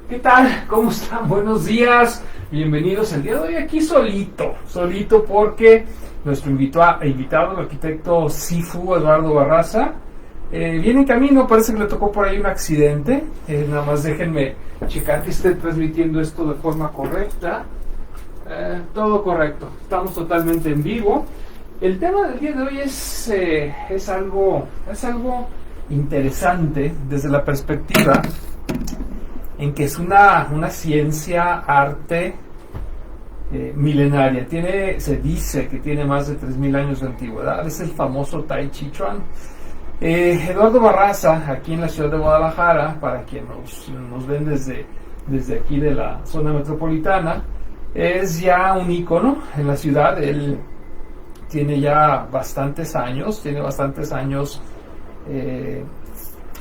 ¿Qué tal? ¿Cómo están? Buenos días. Bienvenidos el día de hoy aquí solito porque nuestro invitado, el arquitecto Sifu Eduardo Barraza, viene en camino. Parece que le tocó por ahí un accidente. Nada más déjenme checar que esté transmitiendo esto de forma correcta. Todo correcto. Estamos totalmente en vivo. El tema del día de hoy es algo interesante desde la perspectiva en que es una ciencia, arte milenaria. Se dice que tiene más de 3.000 años de antigüedad. Es el famoso Tai Chi Chuan. Eduardo Barraza, aquí en la ciudad de Guadalajara, para quien nos ven desde aquí de la zona metropolitana, es ya un ícono en la ciudad. Él tiene ya bastantes años,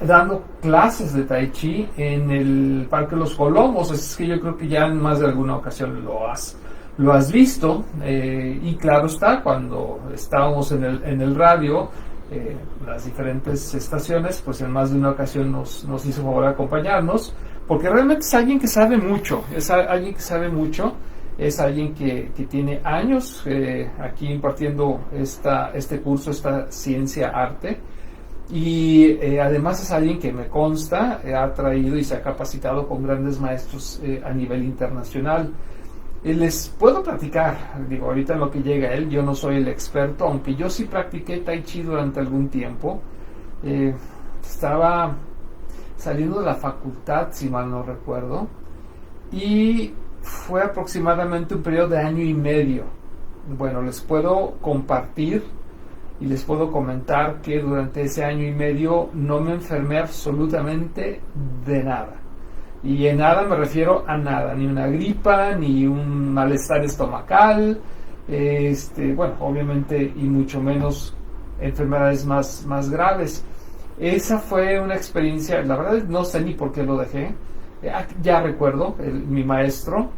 dando clases de Tai Chi en el Parque Los Colomos. Es que yo creo que ya en más de alguna ocasión lo has visto, y claro está, cuando estábamos en el radio, las diferentes estaciones, pues en más de una ocasión nos hizo favor de acompañarnos, porque realmente es alguien que sabe mucho, es alguien que tiene años aquí impartiendo este curso, esta ciencia arte. Y además es alguien que me consta ha traído y se ha capacitado con grandes maestros a nivel internacional. Les puedo platicar, ahorita en lo que llega él. Yo no soy el experto, aunque yo sí practiqué Tai Chi durante algún tiempo. Estaba saliendo de la facultad, si mal no recuerdo, y fue aproximadamente un periodo de año y medio. Bueno, les puedo compartir y les puedo comentar que durante ese año y medio no me enfermé absolutamente de nada. Y en nada me refiero a nada, ni una gripa, ni un malestar estomacal, bueno, obviamente, y mucho menos enfermedades más graves. Esa fue una experiencia, la verdad no sé ni por qué lo dejé. Ya recuerdo, mi maestro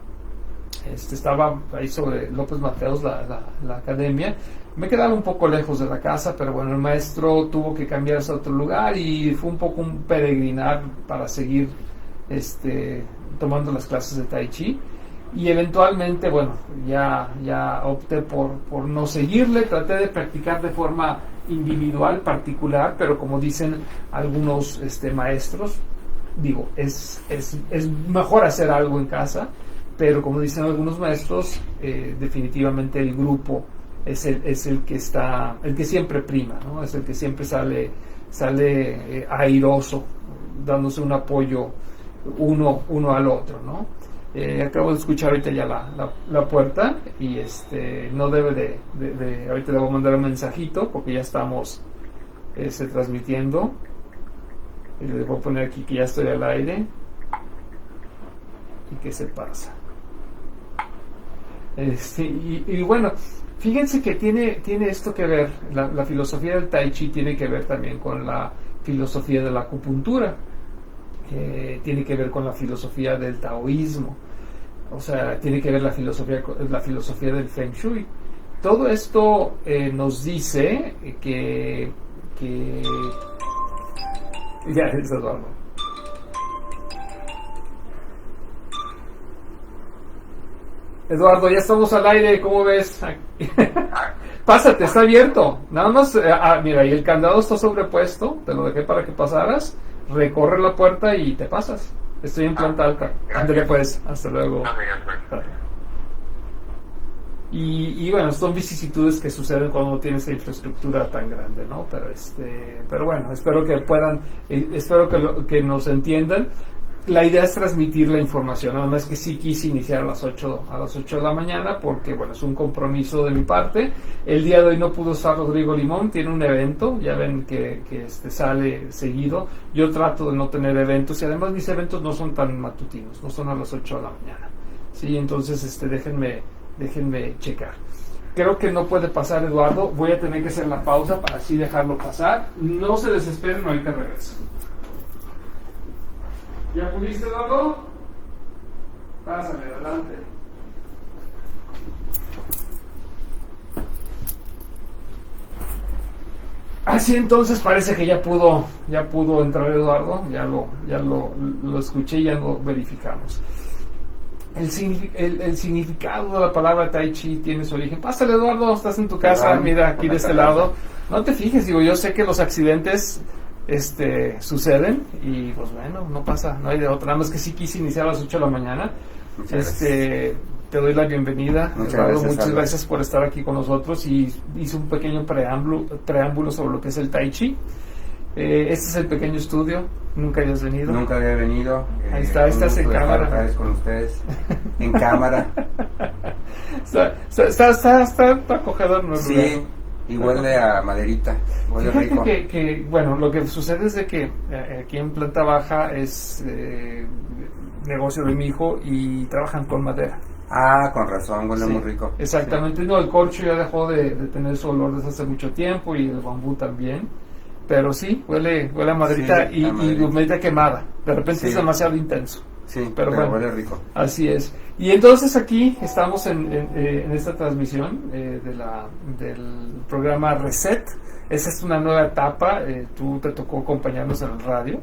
estaba ahí sobre López Mateos, la academia. Me quedaba un poco lejos de la casa, pero bueno, el maestro tuvo que cambiarse a otro lugar y fue un poco un peregrinar para seguir tomando las clases de Tai Chi. Y eventualmente, bueno, ya opté por no seguirle. Traté de practicar de forma individual, particular, pero como dicen algunos maestros, es mejor hacer algo en casa, pero como dicen algunos maestros, definitivamente el grupo es el que siempre prima, ¿no? Es el que siempre sale airoso, dándose un apoyo uno al otro, ¿no? Acabo de escuchar ahorita ya la puerta, y no debe de ahorita le voy a mandar un mensajito porque ya estamos transmitiendo, y le voy a poner aquí que ya estoy al aire y que se pasa. Y bueno, fíjense que tiene esto que ver, la filosofía del Tai Chi tiene que ver también con la filosofía de la acupuntura, tiene que ver con la filosofía del taoísmo, o sea, tiene que ver la filosofía del Feng Shui. Todo esto nos dice que ya es Eduardo. Eduardo, ya estamos al aire, ¿cómo ves? Pásate, está abierto. Nada más, mira, y el candado está sobrepuesto, te lo dejé para que pasaras, recorre la puerta y te pasas. Estoy en planta alta. Ándale pues, hasta luego. Y bueno, son vicisitudes que suceden cuando tienes esta infraestructura tan grande, ¿no? Pero bueno, espero que puedan, que nos entiendan. La idea es transmitir la información, nada más que sí quise iniciar a las 8 de la mañana porque, bueno, es un compromiso de mi parte. El día de hoy no pudo estar Rodrigo Limón, tiene un evento, ya ven que sale seguido. Yo trato de no tener eventos, y además mis eventos no son tan matutinos, no son a las 8 de la mañana. Sí, entonces déjenme checar. Creo que no puede pasar Eduardo, voy a tener que hacer la pausa para así dejarlo pasar. No se desesperen, ahorita regreso. ¿Ya pudiste, Eduardo? Pásame, adelante. Así entonces parece que ya pudo entrar Eduardo, ya lo escuché, ya lo verificamos. El significado de la palabra Tai Chi tiene su origen. Pásale, Eduardo, estás en tu casa, mira aquí de este lado. No te fijes, digo, yo sé que los accidentes suceden y pues bueno, no pasa, no hay de otra. Nada más que sí quise iniciar a las 8 de la mañana. Te doy la bienvenida, Eduardo, muchas gracias por estar aquí con nosotros y hice un pequeño preámbulo sobre lo que es el Tai Chi. Este es el pequeño estudio, nunca habías venido. Nunca había venido. Ahí estás en cámara. Otra vez con ustedes, en cámara. Está acogedor, ¿no? Sí, y huele a maderita, huele rico. Que, bueno, lo que sucede es de que aquí en planta baja es negocio de mi hijo y trabajan con madera. Ah, con razón, huele muy rico. Exactamente, sí. No, el corcho ya dejó de tener su olor desde hace mucho tiempo y el bambú también. Pero sí, huele a maderita, sí, y maderita quemada. De repente es demasiado intenso. Sí, pero bueno, huele rico. Así es. Y entonces aquí estamos en esta transmisión del programa Reset. Esta es una nueva etapa. Tú te tocó acompañarnos en el radio.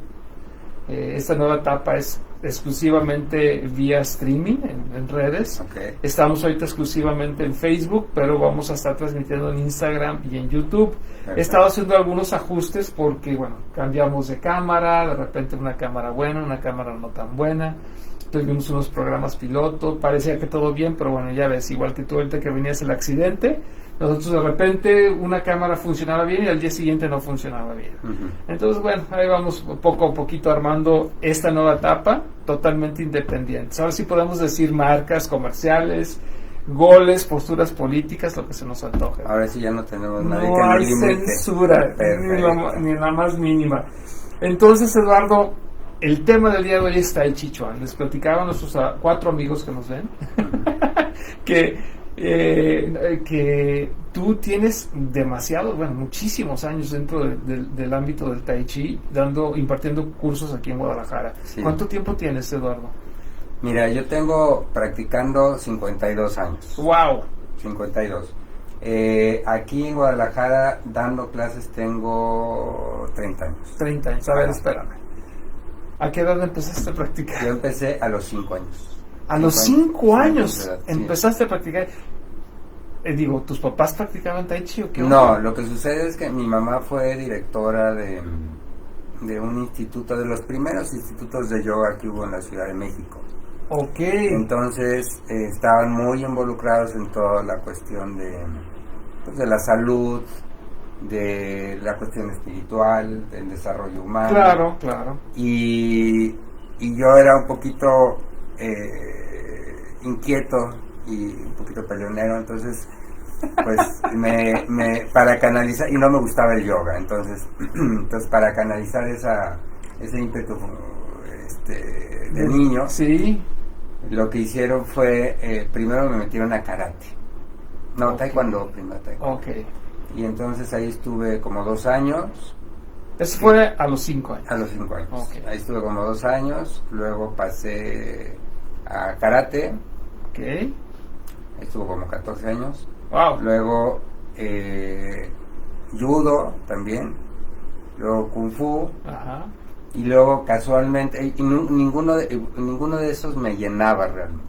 Esta nueva etapa es exclusivamente vía streaming en redes. Okay. Estamos ahorita exclusivamente en Facebook, pero vamos a estar transmitiendo en Instagram y en YouTube. He estado haciendo algunos ajustes porque, bueno, cambiamos de cámara, de repente una cámara buena, una cámara no tan buena. Tuvimos unos programas piloto, parecía que todo bien, pero bueno, ya ves, igual que tú ahorita que venías el accidente, nosotros de repente una cámara funcionaba bien y al día siguiente no funcionaba bien. Entonces, bueno, ahí vamos poco a poquito armando esta nueva etapa, totalmente independientes. Ahora sí podemos decir marcas, comerciales, goles, posturas políticas, lo que se nos antoje. Ahora sí ya no tenemos nadie que nos hay limite. Censura, ni la más mínima. Entonces, Eduardo, el tema del día de hoy es Tai Chi Chuan. Les platicaba a nuestros 4 amigos que nos ven que tú tienes muchísimos años dentro del ámbito del Tai Chi, impartiendo cursos aquí en Guadalajara. Sí. ¿Cuánto tiempo tienes, Eduardo? Mira, yo tengo practicando 52 años. ¡Wow! 52. Aquí en Guadalajara dando clases tengo 30 años. 30 años, a ver, espérame. ¿A qué edad empezaste a practicar? Yo empecé a los 5 años. A los 5 años empezaste a practicar. ¿Tus papás practicaban Tai Chi o qué? No, lo que sucede es que mi mamá fue directora de un instituto, de los primeros institutos de yoga que hubo en la Ciudad de México. Ok. Entonces estaban muy involucrados en toda la cuestión de la salud, de la cuestión espiritual, del desarrollo humano. Claro. Y yo era un poquito inquieto y un poquito peleonero, entonces pues para canalizar, y no me gustaba el yoga, entonces para canalizar ese ímpetu de niño, sí, lo que hicieron fue primero me metieron a karate, taekwondo, primero taekwondo. Okay. Y entonces ahí estuve como 2 años. Eso fue a los 5 años. A los 5 años. Okay. Ahí estuve como 2 años, luego pasé a karate. Ok. Ahí estuve como 14 años. Wow. Luego judo también. Luego kung fu. Ajá. Y luego casualmente, ninguno de esos me llenaba realmente.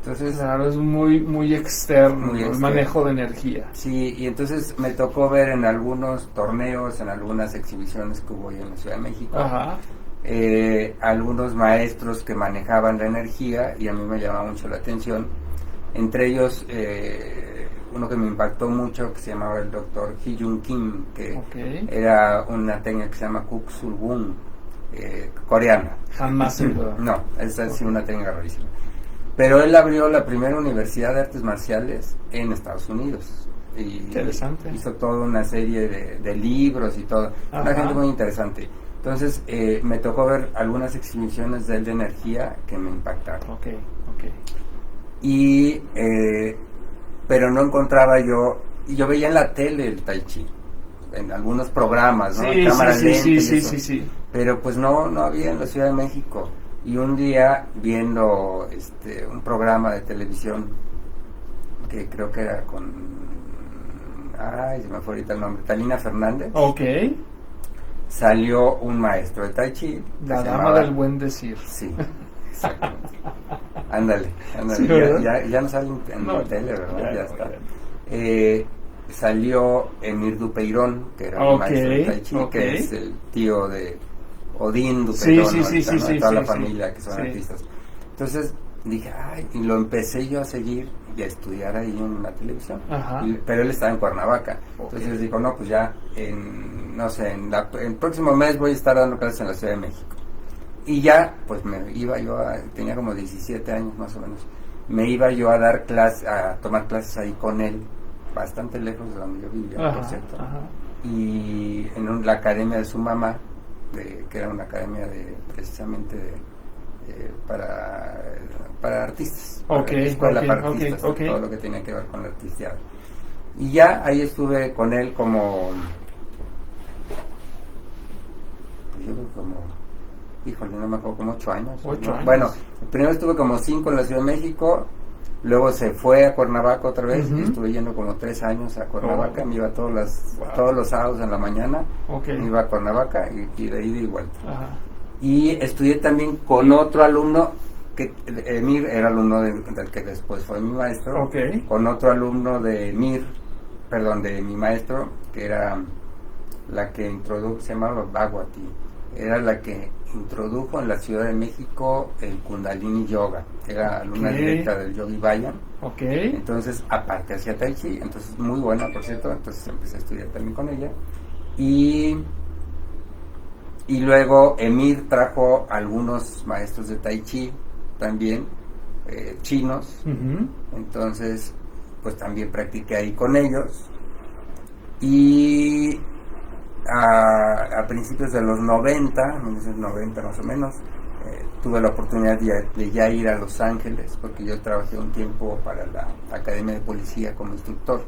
Entonces, claro, es muy externo, el manejo de energía. Sí, y entonces me tocó ver en algunos torneos, en algunas exhibiciones que hubo en la Ciudad de México, ajá, algunos maestros que manejaban la energía y a mí me llamaba mucho la atención. Entre ellos, uno que me impactó mucho, que se llamaba el doctor Hee-Jun Kim, que era una técnica que se llama Kuk Sul Wun, coreana. Jamás he visto. No, esa es una técnica rarísima. Pero él abrió la primera universidad de artes marciales en Estados Unidos. Y interesante. Hizo toda una serie de libros y todo. Ajá. Una gente muy interesante. Entonces, me tocó ver algunas exhibiciones de él de energía que me impactaron. Ok. Y, pero no encontraba yo veía en la tele el Tai Chi, en algunos programas, ¿no? Sí. Pero pues no había en la Ciudad de México. Y un día viendo un programa de televisión que creo que era con ay, se me fue ahorita el nombre, Talina Fernández, Ok. salió un maestro de Tai Chi. La dama del buen decir. Sí, exactamente. Ándale, Sí, ¿verdad? ya no sale en la tele, ¿verdad? Ya está. Ya. Salió Emir Dupeirón, que era el maestro de Tai Chi, que es el tío de Odín Dupeirón, sí, toda la sí, familia que son artistas. Entonces dije, ay, y lo empecé yo a seguir y a estudiar ahí en la televisión. Pero él estaba en Cuernavaca. Entonces dijo, no, pues ya, no sé, en el próximo mes voy a estar dando clases en la Ciudad de México. Y ya, pues me iba yo tenía como 17 años más o menos, me iba yo a dar clases, a tomar clases ahí con él, bastante lejos de donde yo vivía, por cierto. Y en la academia de su mamá, que era una academia precisamente para artistas, escuela para artistas, todo lo que tenía que ver con la artisteada. Y ya ahí estuve con él como, pues yo creo como, híjole, no me acuerdo, como 8 años. 8 años. Bueno, primero estuve como 5 en la Ciudad de México, luego se fue a Cuernavaca otra vez, y estuve yendo como 3 años a Cuernavaca, me iba todos los sábados en la mañana, me iba a Cuernavaca y de ida y vuelta. Y estudié también con otro alumno, que Emir era alumno del que después fue mi maestro, con otro alumno de de mi maestro, que era la que introdujo, se llamaba Bhagwati, era la que introdujo en la Ciudad de México el Kundalini Yoga, era alumna directa del Yogi Bayan. Entonces, aparte hacía Tai Chi, entonces muy buena, por cierto, entonces empecé a estudiar también con ella. Y luego Emir trajo algunos maestros de Tai Chi también, chinos, entonces pues también practiqué ahí con ellos. Y a principios de los 1990 más o menos, tuve la oportunidad de ya ir a Los Ángeles, porque yo trabajé un tiempo para la Academia de Policía como instructor.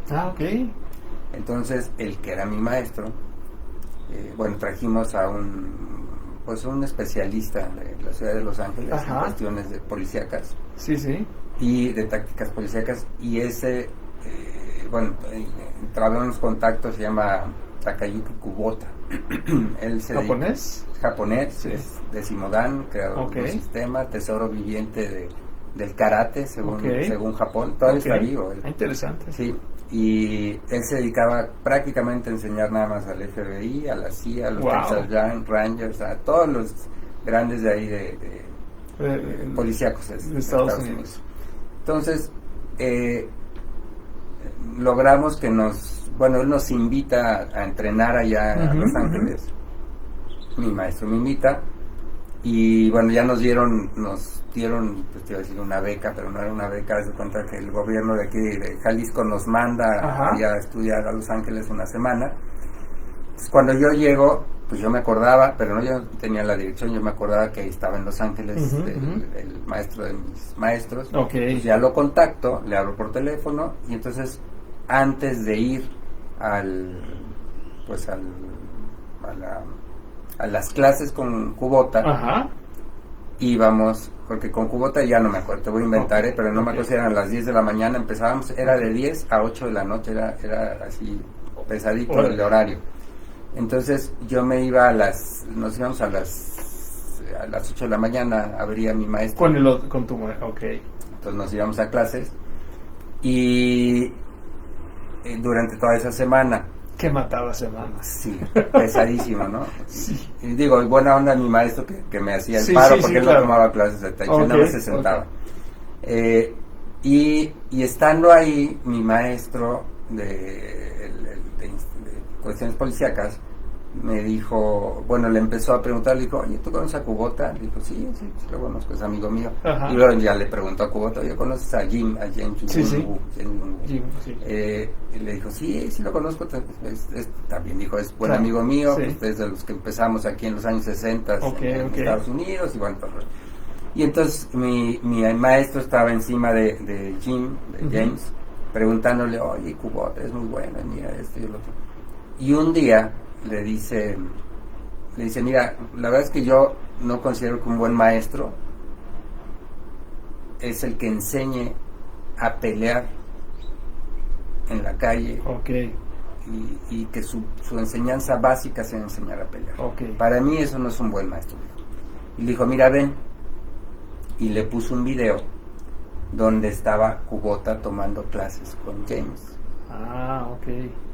Entonces, el que era mi maestro, trajimos a un especialista de la ciudad de Los Ángeles en cuestiones de policíacas y de tácticas policíacas, y ese, trabajamos contactos, se llama Takayuki Kubota. Él japonés, es décimo dan, creador de un sistema, tesoro viviente del karate, según Japón, todavía está vivo. Interesante. Sí, y él se dedicaba prácticamente a enseñar nada más al FBI, a la CIA, a los Texas Rangers, a todos los grandes de ahí de policíacos de Estados Unidos. Entonces, logramos que él nos invita a entrenar allá a Los Ángeles. Mi maestro me invita y ya nos dieron, pues te iba a decir una beca, pero no era una beca, se cuenta que el gobierno de aquí de Jalisco nos manda allá a estudiar a Los Ángeles una semana. Entonces, cuando yo llego, pues yo me acordaba, pero yo no tenía la dirección, yo me acordaba que estaba en Los Ángeles el maestro de mis maestros. Pues ya lo contacto, le hablo por teléfono, y entonces antes de ir a las clases con Kubota, íbamos, porque con Kubota ya no me acuerdo, te voy a inventar, pero no me acuerdo si eran las 10 de la mañana, empezábamos, era de 10 a 8 de la noche, era así pesadito el horario. Entonces yo me iba nos íbamos a las 8 de la mañana, abría mi maestro. Con tu maestro, Entonces nos íbamos a clases y durante toda esa semana. Que mataba semanas. Sí, pesadísimo, ¿no? Sí. Y digo, buena onda mi maestro que me hacía el paro, porque él no tomaba clases de Tai Chi, nada más se sentaba. Y estando ahí, mi maestro de cuestiones policíacas me dijo, le empezó a preguntar, le dijo, oye, ¿tú conoces a Kubota? Le dijo, sí, lo conozco, es amigo mío. Y luego ya le preguntó a Kubota, oye, ¿conoces a Jim? A Jim. Y le dijo, sí, lo conozco, también dijo, es buen amigo mío, pues desde los que empezamos aquí en los años 60 en Estados Unidos, y entonces mi maestro estaba encima de Jim, de James, preguntándole, oye, Kubota es muy bueno, mira esto y lo otro. Y un día le dice, mira, la verdad es que yo no considero que un buen maestro es el que enseñe a pelear en la calle y que su enseñanza básica sea enseñar a pelear. Okay. Para mí eso no es un buen maestro. Y le dijo, mira, ven. Y le puso un video donde estaba Kubota tomando clases con James. Ah, ok.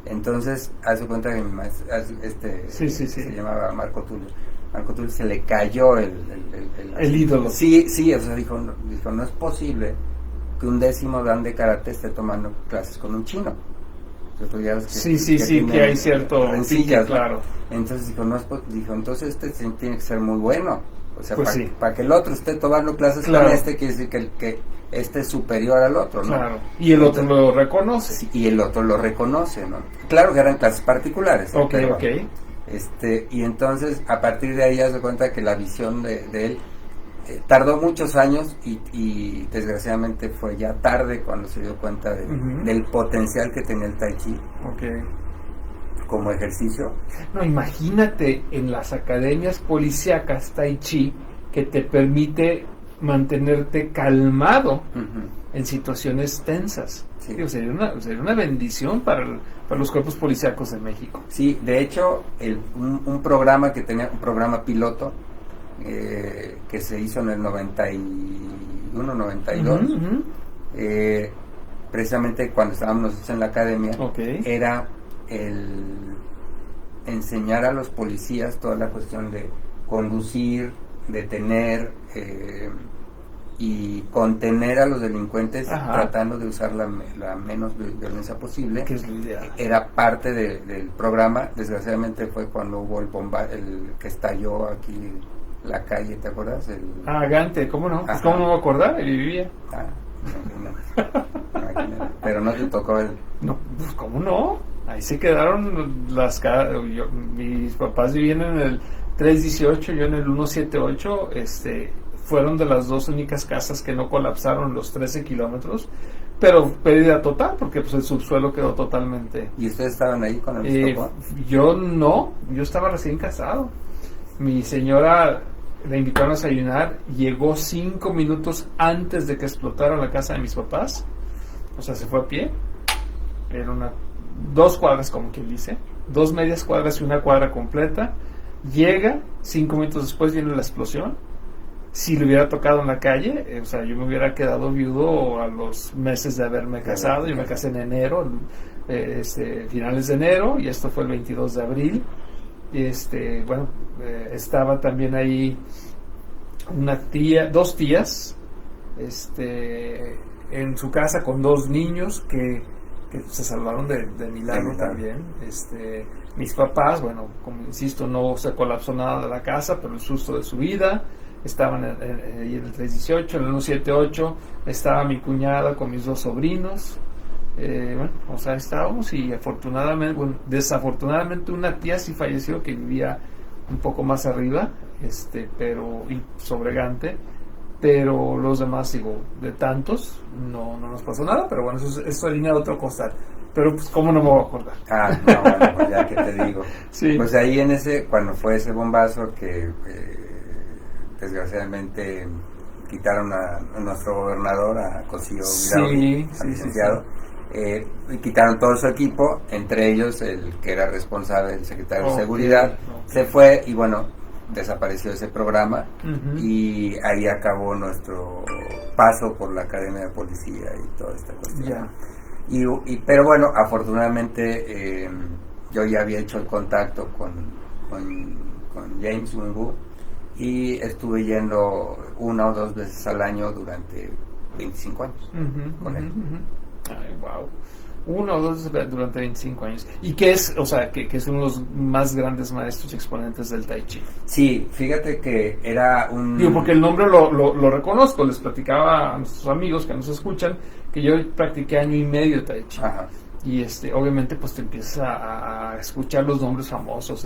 Entonces, hace cuenta que mi maestro, se llamaba Marco Tulio. Marco Tulio se le cayó el ídolo. Sí, o sea, dijo, no es posible que un 10º dan de karate esté tomando clases con un chino. Que hay cierto rencillas, claro. Entonces dijo, entonces tiene que ser muy bueno. O sea, pues para que el otro esté tomando clases con quiere decir que este es superior al otro, ¿no? Claro. Y el otro lo reconoce. Sí, y el otro lo reconoce, ¿no? Claro que eran clases particulares. Ok. Y entonces, a partir de ahí, se cuenta que la visión de él tardó muchos años y desgraciadamente fue ya tarde cuando se dio cuenta del potencial que tenía el Tai Chi. Okay. Como ejercicio. No, imagínate en las academias policíacas Tai Chi que te permite mantenerte calmado en situaciones tensas. Sí. Digo, sería una bendición para los cuerpos policíacos de México. Sí, de hecho, un programa que tenía, un programa piloto que se hizo en el 91, 92, precisamente cuando estábamos nosotros en la academia, era el enseñar a los policías toda la cuestión de conducir, detener y contener a los delincuentes, tratando de usar la menos violencia posible. Que es lo ideal. Era parte del programa. Desgraciadamente fue cuando hubo el que estalló aquí la calle, ¿te acuerdas? Gante, ¿cómo no? Pues ¿cómo no me acordaba? Él vivía. Imagínate. Pero no te tocó el... No, pues ¿cómo no? Ahí se quedaron mis papás vivían en el 318, yo en el 178, fueron de las dos únicas casas que no colapsaron los 13 kilómetros, pero pérdida total, porque pues el subsuelo quedó totalmente... ¿Y ustedes estaban ahí con el papá? Yo no, yo estaba recién casado. Mi señora la invitaron a desayunar, llegó 5 minutos antes de que explotara la casa de mis papás, o sea, se fue a pie, era 2 cuadras, como quien dice, 2 medias cuadras y 1 cuadra completa. Llega, 5 minutos después viene la explosión. Si le hubiera tocado en la calle, o sea, yo me hubiera quedado viudo a los meses de haberme casado. Yo me casé en enero, finales de enero, y esto fue el 22 de abril. Estaba también ahí dos tías, en su casa con 2 niños que se salvaron de milagro también. Mis papás, bueno, como insisto, no se colapsó nada de la casa, pero el susto de su vida. Estaban ahí en el 318, en el 178 estaba mi cuñada con mis 2 sobrinos. Estábamos, y desafortunadamente una tía sí falleció, que vivía un poco más arriba, y sobre Gante, pero los demás, de tantos no nos pasó nada, pero bueno, eso es línea de otro costal. Pero pues cómo no me voy a acordar. Bueno, pues ya que te digo. Sí. Pues ahí cuando fue ese bombazo que desgraciadamente quitaron a nuestro gobernador, a Cosío Virauri, al licenciado, y quitaron todo su equipo, entre ellos el que era responsable, el secretario de Seguridad, se fue y bueno, desapareció ese programa, y ahí acabó nuestro paso por la Academia de Policía y toda esta cuestión. Pero bueno, afortunadamente yo ya había hecho el contacto con James Wenwu, y estuve yendo 1 o 2 veces al año durante 25 años con él. Ay, wow. 1 o 2 veces durante 25 años. ¿Y qué es? O sea, que es uno de los más grandes maestros y exponentes del Tai Chi. Sí, fíjate que era un... Digo, porque el nombre lo reconozco. Les platicaba a nuestros amigos que nos escuchan que yo practiqué 1 año y medio de Tai Chi. Ajá. Y obviamente pues te empiezas a escuchar los nombres famosos.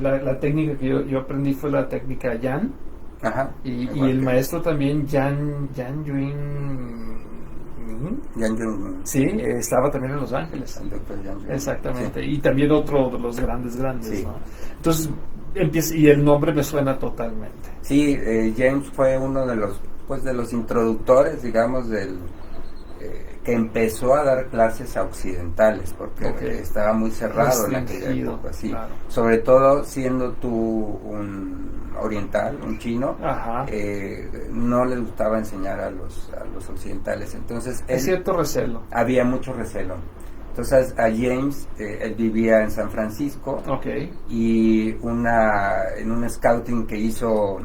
La técnica que yo aprendí fue la técnica Yan. Ajá. Y el maestro también Yan Yuin. Yan Yuin. Sí, estaba también en Los Ángeles. El doctor Yan Yuin. Exactamente. Sí. Y también otro de los grandes, sí. ¿no? Entonces y el nombre me suena totalmente. Sí, James fue uno de los introductores, digamos, del que empezó a dar clases a occidentales, porque estaba muy cerrado en aquella época, sí. Claro. Sobre todo siendo tú un oriental, un chino, no les gustaba enseñar a los occidentales. Entonces es cierto recelo. Había mucho recelo. Entonces a James, él vivía en San Francisco, y en un scouting que hizo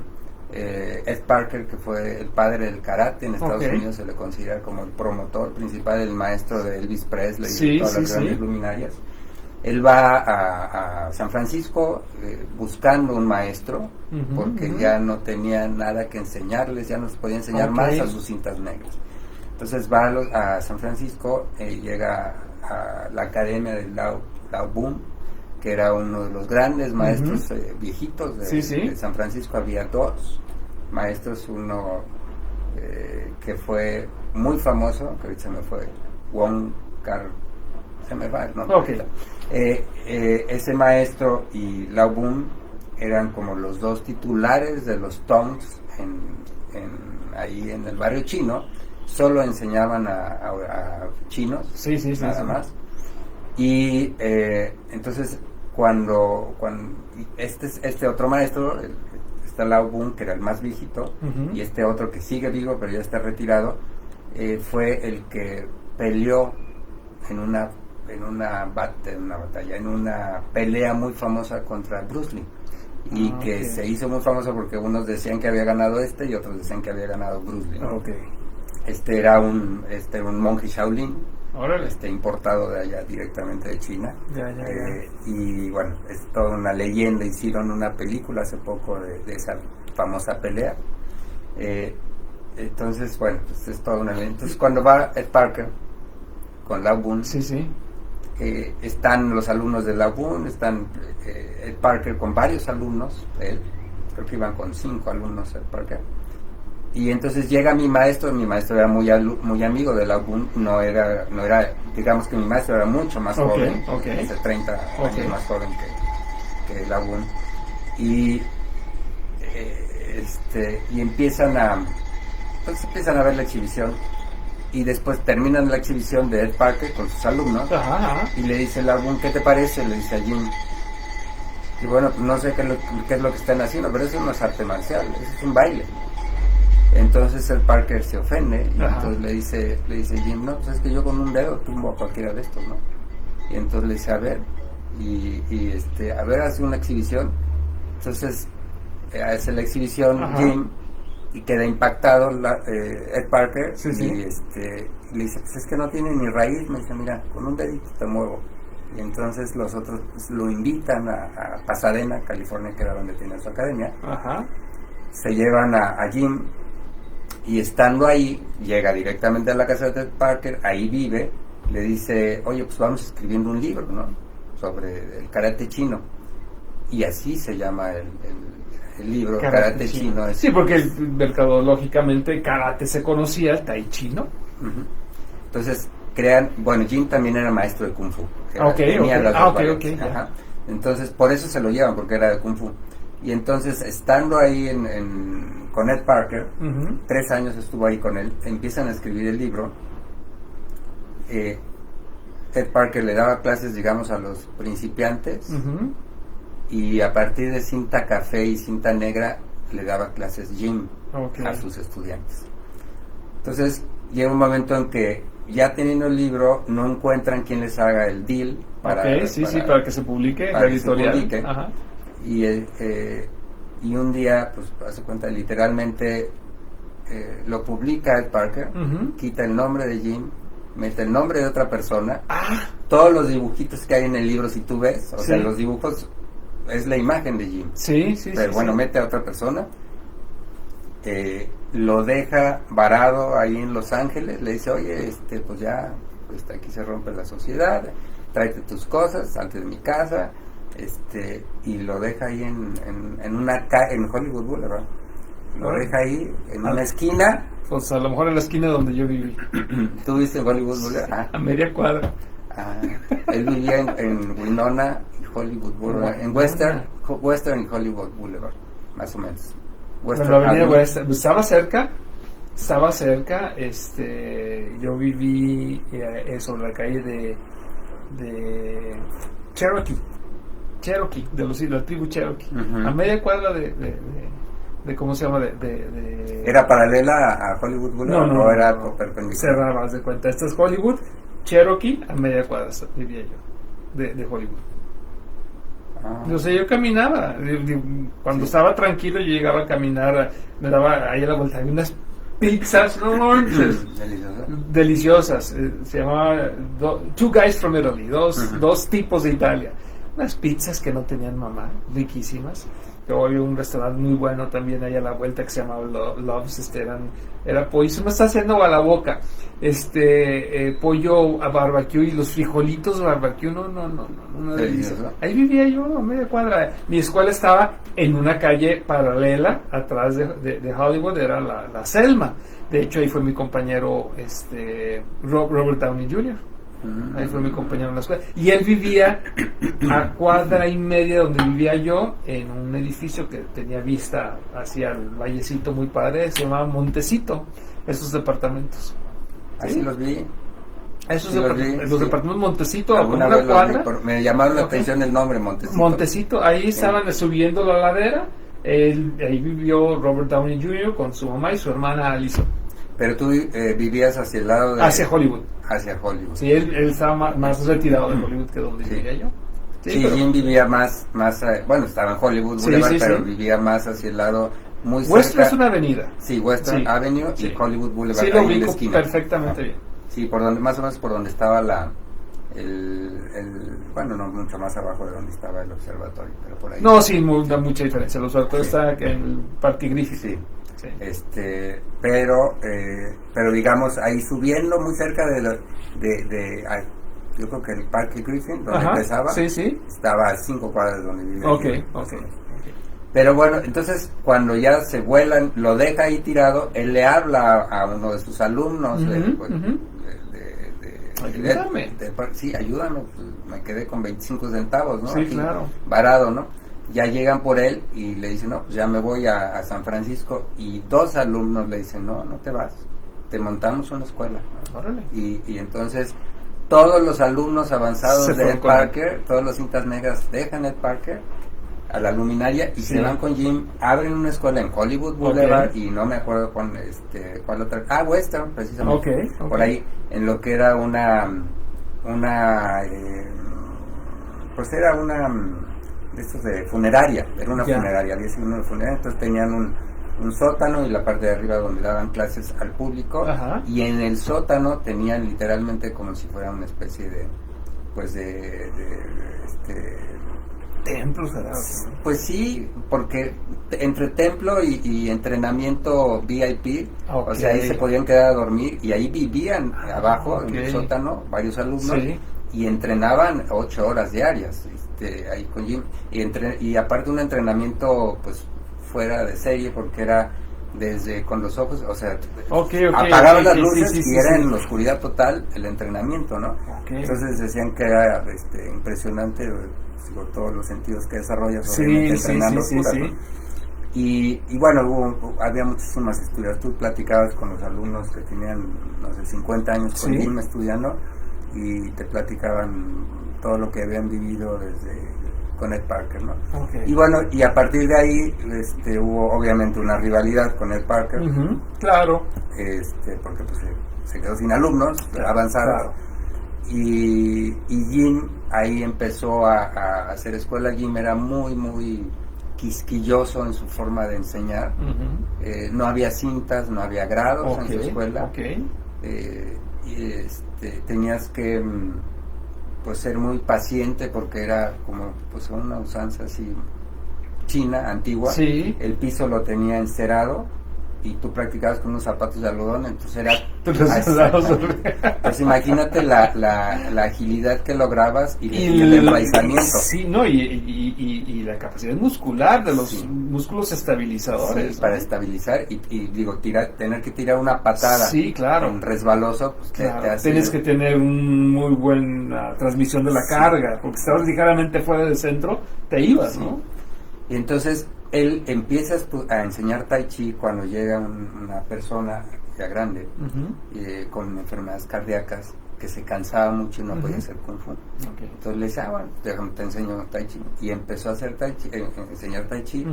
Ed Parker, que fue el padre del karate en Estados Unidos, se le considera como el promotor principal, el maestro de Elvis Presley y todas las grandes luminarias. Él va a San Francisco buscando un maestro, porque ya no tenía nada que enseñarles, ya no se podía enseñar más a sus cintas negras. Entonces va a San Francisco, llega a la academia de Lao Boom, que era uno de los grandes maestros viejitos de San Francisco. Había dos maestros, uno que fue muy famoso, que ahorita se me fue, se me va el nombre. Ese maestro y Lao Boom eran como los dos titulares de los Tongs ahí en el barrio chino. Solo enseñaban a chinos, nada más. Y entonces cuando este otro maestro, está Lao Boom, que era el más viejito, y este otro que sigue vivo pero ya está retirado, fue el que peleó en una pelea muy famosa contra Bruce Lee, y que se hizo muy famoso porque unos decían que había ganado y otros decían que había ganado Bruce Lee, ¿no? Este era un monje Shaolin, importado de allá directamente de China. Y bueno, es toda una leyenda. Hicieron una película hace poco de esa famosa pelea. Entonces, bueno, pues es todo una leyenda. Entonces, cuando va Ed Parker con Lao Boom, están los alumnos de Lao Boom, están Ed Parker con varios alumnos, creo que iban con 5 alumnos Ed Parker. Y entonces llega mi maestro era muy amigo de Lao Boom, no era, digamos que mi maestro era mucho más joven, hace 30 años más joven que Lao Boom, y empiezan a ver la exhibición, y después terminan la exhibición de Ed Parker con sus alumnos, y le dice Lao Boom, ¿qué te parece? Le dice a Jim, y bueno, no sé qué es lo que están haciendo, pero eso no es arte marcial, eso es un baile. Entonces el Parker se ofende y entonces le dice Jim, no, pues es que yo con un dedo tumbo a cualquiera de estos, ¿no? Y entonces le dice, a ver, a ver, hace una exhibición. Entonces hace la exhibición Jim, y queda impactado Ed Parker, y le dice, pues es que no tiene ni raíz. Me dice, mira, con un dedito te muevo. Y entonces los otros pues, lo invitan a Pasadena, California, que era donde tiene su academia. Se llevan a Jim, y estando ahí, llega directamente a la casa de Ted Parker, ahí vive, le dice, oye, pues vamos escribiendo un libro, ¿no? Sobre el karate chino. Y así se llama el libro, Karate Chino. Sí, porque mercadológicamente karate se conocía, el tai chi, ¿no? Entonces, Jim también era maestro de Kung Fu. Entonces, por eso se lo llevan, porque era de Kung Fu. Y entonces, estando ahí con Ed Parker, 3 años estuvo ahí con él, empiezan a escribir el libro. Ed Parker le daba clases, digamos, a los principiantes, y a partir de cinta café y cinta negra le daba clases Jim a sus estudiantes. Entonces, llega un momento en que, ya teniendo el libro, no encuentran quien les haga el deal para que se publique, la editorial. Y un día, pues, hace cuenta, literalmente lo publica Ed Parker, quita el nombre de Jim, mete el nombre de otra persona, todos los dibujitos que hay en el libro, si tú ves, o sea, los dibujos es la imagen de Jim, mete a otra persona, lo deja varado ahí en Los Ángeles, le dice, oye, pues ya, aquí se rompe la sociedad, tráete tus cosas, salte de mi casa, y lo deja ahí en Hollywood Boulevard, lo deja ahí en una esquina. Pues a lo mejor en la esquina donde yo viví. ¿Tú viste en Hollywood Boulevard? A media cuadra. Él vivía en Winona y Hollywood Boulevard, en Western y Hollywood Boulevard, más o menos. Western, ¿estaba cerca? estaba cerca, yo viví sobre la calle de Cherokee, de la tribu Cherokee, Uh-huh. a media cuadra de ¿cómo se llama? ¿Era paralela a Hollywood Boulevard o era perpendicular? Cerraba, haz de cuenta. Esta es Hollywood, Cherokee, a media cuadra vivía yo, de Hollywood. O sea, yo caminaba, cuando estaba tranquilo yo llegaba a caminar, me daba ahí a la vuelta, había unas pizzas, no, deliciosas, se llamaba Two Guys from Italy, dos tipos de Italia, unas pizzas que no tenían mamá, riquísimas. Luego había un restaurante muy bueno también ahí a la vuelta que se llamaba Love's, era pollo, se me está haciendo agua la boca, pollo a barbecue y los frijolitos de barbecue, no, una delicia. Ahí vivía yo a media cuadra. Mi escuela estaba en una calle paralela atrás de Hollywood, era la Selma. De hecho ahí fue mi compañero Robert Downey Jr. Ahí fue mi compañero en la escuela. Y él vivía a cuadra y media donde vivía yo, en un edificio que tenía vista hacia el vallecito muy padre, se llamaba Montecito, esos departamentos. Así los vi. Esos sí, los departamentos Montecito, a una cuadra. Me llamaron la atención el nombre, Montecito. Montecito, ahí estaban subiendo la ladera. Ahí vivió Robert Downey Jr. con su mamá y su hermana Allison. Pero tú vivías hacia el lado de... Hacia Hollywood. Hacia Hollywood. Sí, él estaba más retirado de Hollywood que donde vivía yo. Sí, pero Jim vivía más bueno, estaba en Hollywood Boulevard, pero vivía más hacia el lado muy cerca. Western es una avenida. Sí, Western Avenue y Hollywood Boulevard. Sí, lo ubico perfectamente bien. Sí, por donde, más o menos por donde estaba bueno, no mucho más abajo de donde estaba el observatorio, pero por ahí. No, sí, mucha diferencia. El observatorio está en el Parque Griffith. Sí. Pero digamos ahí subiendo muy cerca yo creo que el Parque Griffin donde empezaba estaba a 5 cuadras de donde vivía. Okay. Pero bueno, entonces cuando ya se vuelan, lo deja ahí tirado, él le habla a uno de sus alumnos ayúdame. Sí, ayúdame, pues, me quedé con 25 centavos, ¿no? Sí, aquí, claro. Varado, ¿no? Ya llegan por él y le dicen, no, pues ya me voy a San Francisco, y 2 alumnos le dicen, no te vas, te montamos una escuela, ¿no? Órale. Y entonces todos los alumnos avanzados de Ed Parker, todos los cintas negras dejan Ed Parker a la luminaria y se van con Jim, abren una escuela en Hollywood Boulevard y no me acuerdo cuál otra, Western precisamente, por ahí, en lo que era pues era una de funeraria, era una funeraria, había sido una funeraria, entonces tenían un sótano y la parte de arriba donde daban clases al público, y en el sótano tenían literalmente como si fuera una especie de templos, pues sí, porque entre templo y entrenamiento VIP, o sea, ahí se podían quedar a dormir y ahí vivían abajo en el sótano varios alumnos y entrenaban 8 horas diarias ahí con Jim, y aparte un entrenamiento pues fuera de serie, porque era desde con los ojos, o sea, apagaban las luces y era en la oscuridad total el entrenamiento, ¿no? Entonces decían que era impresionante por todos los sentidos que desarrollas entrenando oscuras, ¿no? Y bueno, había muchísimas historias. Tú platicabas con los alumnos que tenían, no sé, 50 años con Jim estudiando, y te platicaban todo lo que habían vivido con Ed Parker, ¿no? Y bueno, y a partir de ahí hubo obviamente una rivalidad con Ed Parker. Claro. Porque pues se quedó sin alumnos avanzados. Claro. Y Jim ahí empezó a hacer escuela. Jim era muy, muy quisquilloso en su forma de enseñar. No había cintas, no había grados en su escuela. Tenías que pues ser muy paciente, porque era como pues una usanza así china, antigua. El piso lo tenía encerado y tú practicabas con unos zapatos de algodón, entonces era pues imagínate la agilidad que lograbas y el enraizamiento. Y la capacidad muscular de los músculos estabilizadores. Para estabilizar y digo, tener que tirar una patada en resbaloso, pues te hace... Tienes que tener un muy buena transmisión de la carga, porque si estabas ligeramente fuera del centro, te ibas, ¿no? Y entonces él empieza a enseñar Tai Chi cuando llega una persona ya grande, con enfermedades cardíacas, que se cansaba mucho y no podía hacer Kung Fu. Entonces le decía, bueno, déjame, te enseño Tai Chi. Y empezó a hacer enseñar Tai Chi.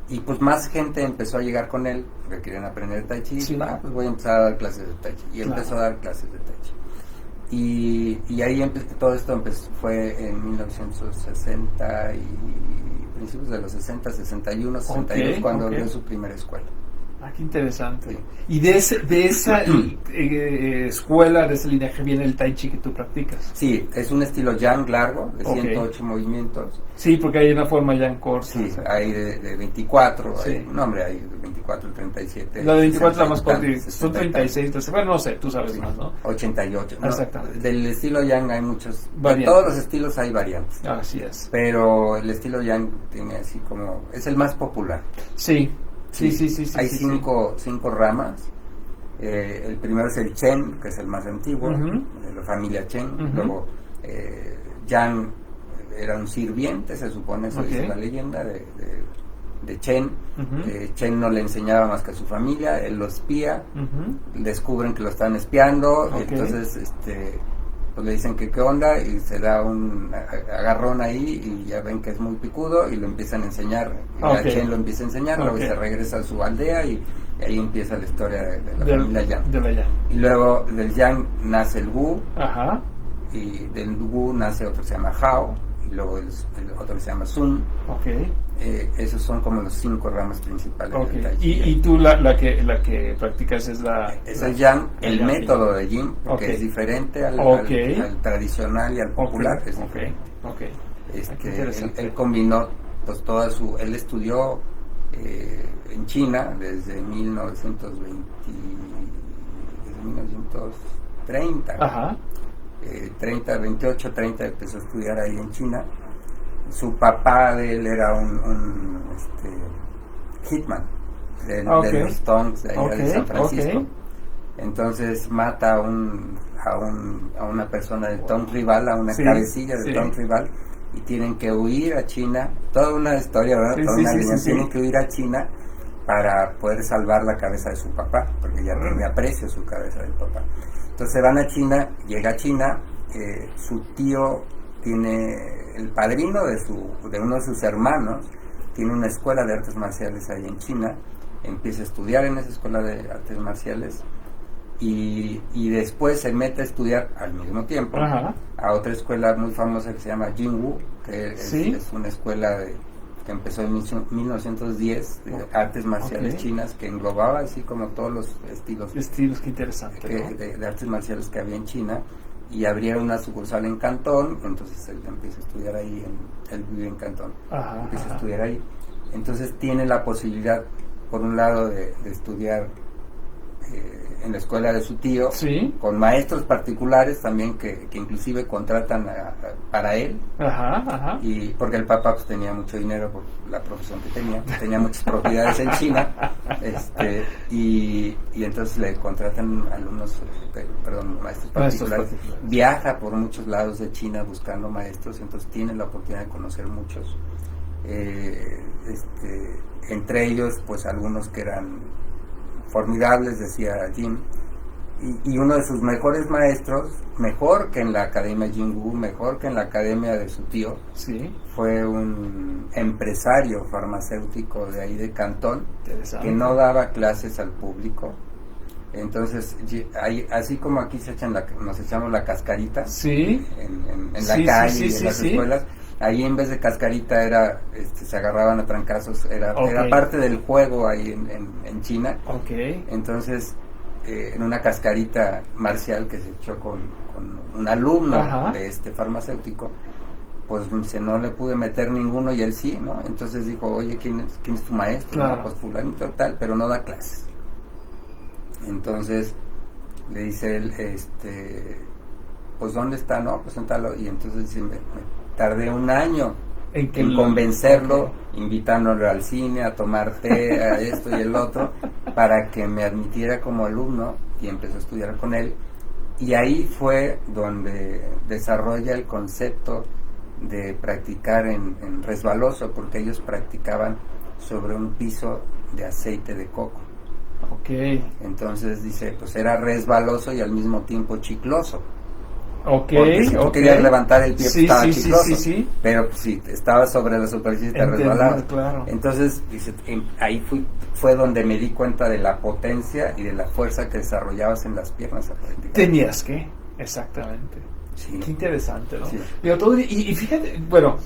Y pues más gente empezó a llegar con él, porque querían aprender Tai Chi. Y pues voy a empezar a dar clases de Tai Chi. Y empezó a dar clases de Tai Chi. Y ahí todo esto fue en 1960 y principios de los 60, 61, 62, cuando abrió su primera escuela. Ah, qué interesante. Sí. Y de esa escuela, de esa linaje, viene el Tai Chi que tú practicas. Sí, es un estilo Yang largo, de 108 movimientos. Sí, porque hay una forma Yang corta. Sí, hay de 24, hay de 24 y 37. La de 24 es la más corta, son 36, bueno, no sé, tú sabes más, ¿no? 88. Exactamente. Del estilo Yang hay muchos, de todos los estilos hay variantes. Así es. Pero el estilo Yang tiene así como, es el más popular. Sí. Sí. Hay cinco ramas. El primero es el Chen, que es el más antiguo, de la familia Chen. Luego, Yang era un sirviente, se supone, eso dice la leyenda de Chen. Chen no le enseñaba más que a su familia, él lo espía, descubren que lo están espiando, entonces pues le dicen que qué onda y se da un agarrón ahí y ya ven que es muy picudo y lo empiezan a enseñar. Y Chen lo empieza a enseñar, luego se regresa a su aldea y ahí empieza la historia de la familia Yang. Y luego del Yang nace el Wu, y del Wu nace otro que se llama Hao, y luego el otro que se llama Sun. Esos son como los 5 ramas principales del Tai Chi. Y tú la que practicas es el Yang, el método de Yin, porque es diferente al tradicional y al popular. Es diferente. Él combinó pues él estudió en China desde 1930. 28, 30 empezó a estudiar ahí en China. Su papá de él era un hitman de los Tongs de allá de San Francisco. Entonces mata a una persona del Tong rival, a una cabecilla del Tong rival, y tienen que huir a China. Toda una historia, ¿verdad? Tienen que huir a China para poder salvar la cabeza de su papá, porque ya tiene aprecio su cabeza del papá. Entonces van a China, llega a China, su tío tiene, el padrino de uno de sus hermanos, tiene una escuela de artes marciales ahí en China, empieza a estudiar en esa escuela de artes marciales y después se mete a estudiar al mismo tiempo a otra escuela muy famosa que se llama Jinwu, que es una escuela que empezó en 1910 de artes marciales chinas, que englobaba así como todos los estilos qué interesante, de artes marciales que había en China, y abrieron una sucursal en Cantón. Entonces él empieza a estudiar ahí, él vive en Cantón, empieza a estudiar ahí, entonces tiene la posibilidad por un lado de estudiar en la escuela de su tío, con maestros particulares también que inclusive contratan para él, y porque el papá pues tenía mucho dinero por la profesión que tenía muchas propiedades en China, y entonces le contratan maestros particulares. Viaja por muchos lados de China buscando maestros, entonces tiene la oportunidad de conocer muchos, entre ellos pues algunos que eran formidables, decía Jim, y uno de sus mejores maestros, mejor que en la academia Jinwu, mejor que en la academia de su tío, fue un empresario farmacéutico de ahí de Cantón, que no daba clases al público. Entonces, así como aquí nos echamos la cascarita en la calle y en las escuelas, ahí en vez de cascarita se agarraban a trancazos, era parte del juego ahí en China. Entonces, en una cascarita marcial que se echó con un alumno de este farmacéutico, pues no le pude meter ninguno y él sí, ¿no? Entonces dijo, oye, ¿quién es tu maestro? No, pues fulanito tal, pero no da clases. Entonces le dice él, pues ¿dónde está? No, pues en tal. Y entonces dice, me tardé un año en convencerlo, invitándolo al cine, a tomar té, a esto y el otro, para que me admitiera como alumno, y empezó a estudiar con él. Y ahí fue donde desarrolla el concepto de practicar en resbaloso, porque ellos practicaban sobre un piso de aceite de coco. Ok. Entonces dice, pues era resbaloso y al mismo tiempo chicloso. Ok, Porque si tú querías levantar el pie, sí, estaba sí, chicloso. Sí. Pero pues si estabas sobre la superficie te Entendido, resbalabas. claro. Entonces, dice, ahí fue donde me di cuenta de la potencia y de la fuerza que desarrollabas en las piernas. Tenías que, exactamente. Sí. Qué interesante, ¿no? Sí. Digo, y fíjate, bueno,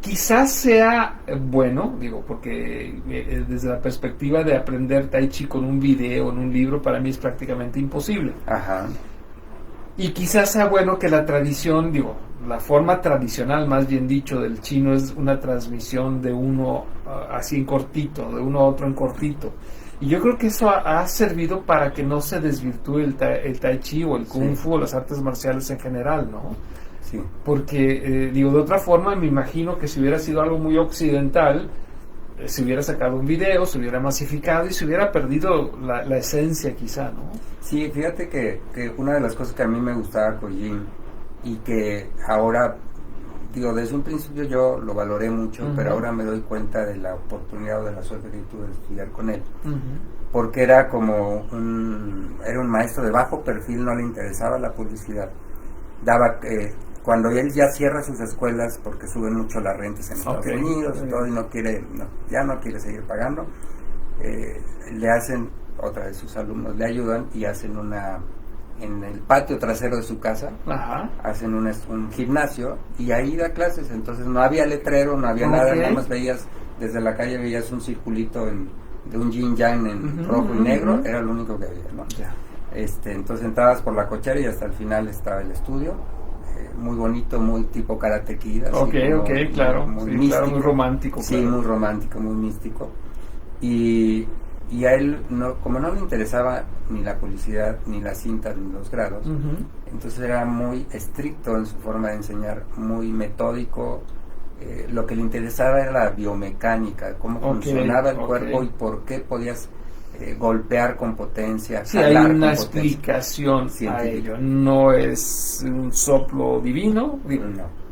quizás sea bueno, digo, porque desde la perspectiva de aprender Tai Chi con un video, en un libro, para mí es prácticamente imposible. Ajá. Y quizás sea bueno que la tradición, digo, la forma tradicional, más bien dicho, del chino es una transmisión de uno así en cortito, de uno a otro en cortito. Y yo creo que eso ha servido para que no se desvirtúe el tai chi o el kung fu o las artes marciales en general, ¿no? Sí. Porque, digo, de otra forma me imagino que si hubiera sido algo muy occidental, se hubiera sacado un video, se hubiera masificado y se hubiera perdido la esencia quizá, ¿no? Sí, fíjate que una de las cosas que a mí me gustaba con Jim y que ahora, digo, desde un principio yo lo valoré mucho, pero ahora me doy cuenta de la oportunidad o de la suerte que tuve de estudiar con él. Porque era como era un maestro de bajo perfil, no le interesaba la publicidad. Daba cuando él ya cierra sus escuelas porque suben mucho las rentas en Estados Unidos y todo, y ya no quiere seguir pagando, le hacen, otra de sus alumnos le ayudan y hacen en el patio trasero de su casa, hacen un gimnasio y ahí da clases. Entonces no había letrero, no había nada más veías, desde la calle veías un circulito de un yin yang en rojo y negro, era lo único que había, ¿no? Entonces entrabas por la cochera y hasta el final estaba el estudio, muy bonito, muy tipo Karate Kid, claro, muy sí, místico, claro, muy romántico. Sí, muy romántico, muy místico. Y a él, como no le interesaba ni la publicidad, ni las cintas, ni los grados, entonces era muy estricto en su forma de enseñar, muy metódico. Lo que le interesaba era la biomecánica, cómo funcionaba el cuerpo y por qué podías golpear con potencia. Sí, hay una explicación a ello, no es un soplo divino, no.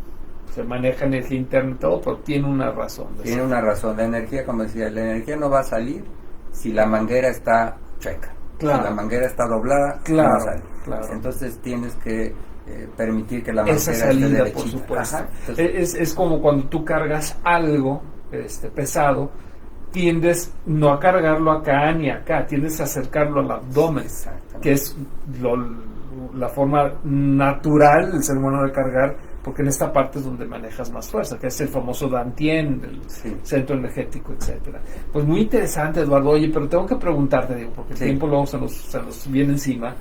Se maneja energía interna y todo, pero tiene una razón. Tiene una razón. La energía, como decía, la energía no va a salir si la manguera está chueca. Claro. Si la manguera está doblada, no va a salir. Claro. Entonces tienes que permitir que la manguera esté derechita. Por supuesto. Es como cuando tú cargas algo pesado, tiendes no a cargarlo acá ni acá, tiendes a acercarlo al abdomen, que es la forma natural del ser humano de cargar, porque en esta parte es donde manejas más fuerza, que es el famoso Dantien, el centro energético, etcétera. Pues muy interesante, Eduardo. Oye, pero tengo que preguntarte, digo, porque el tiempo luego se nos viene encima.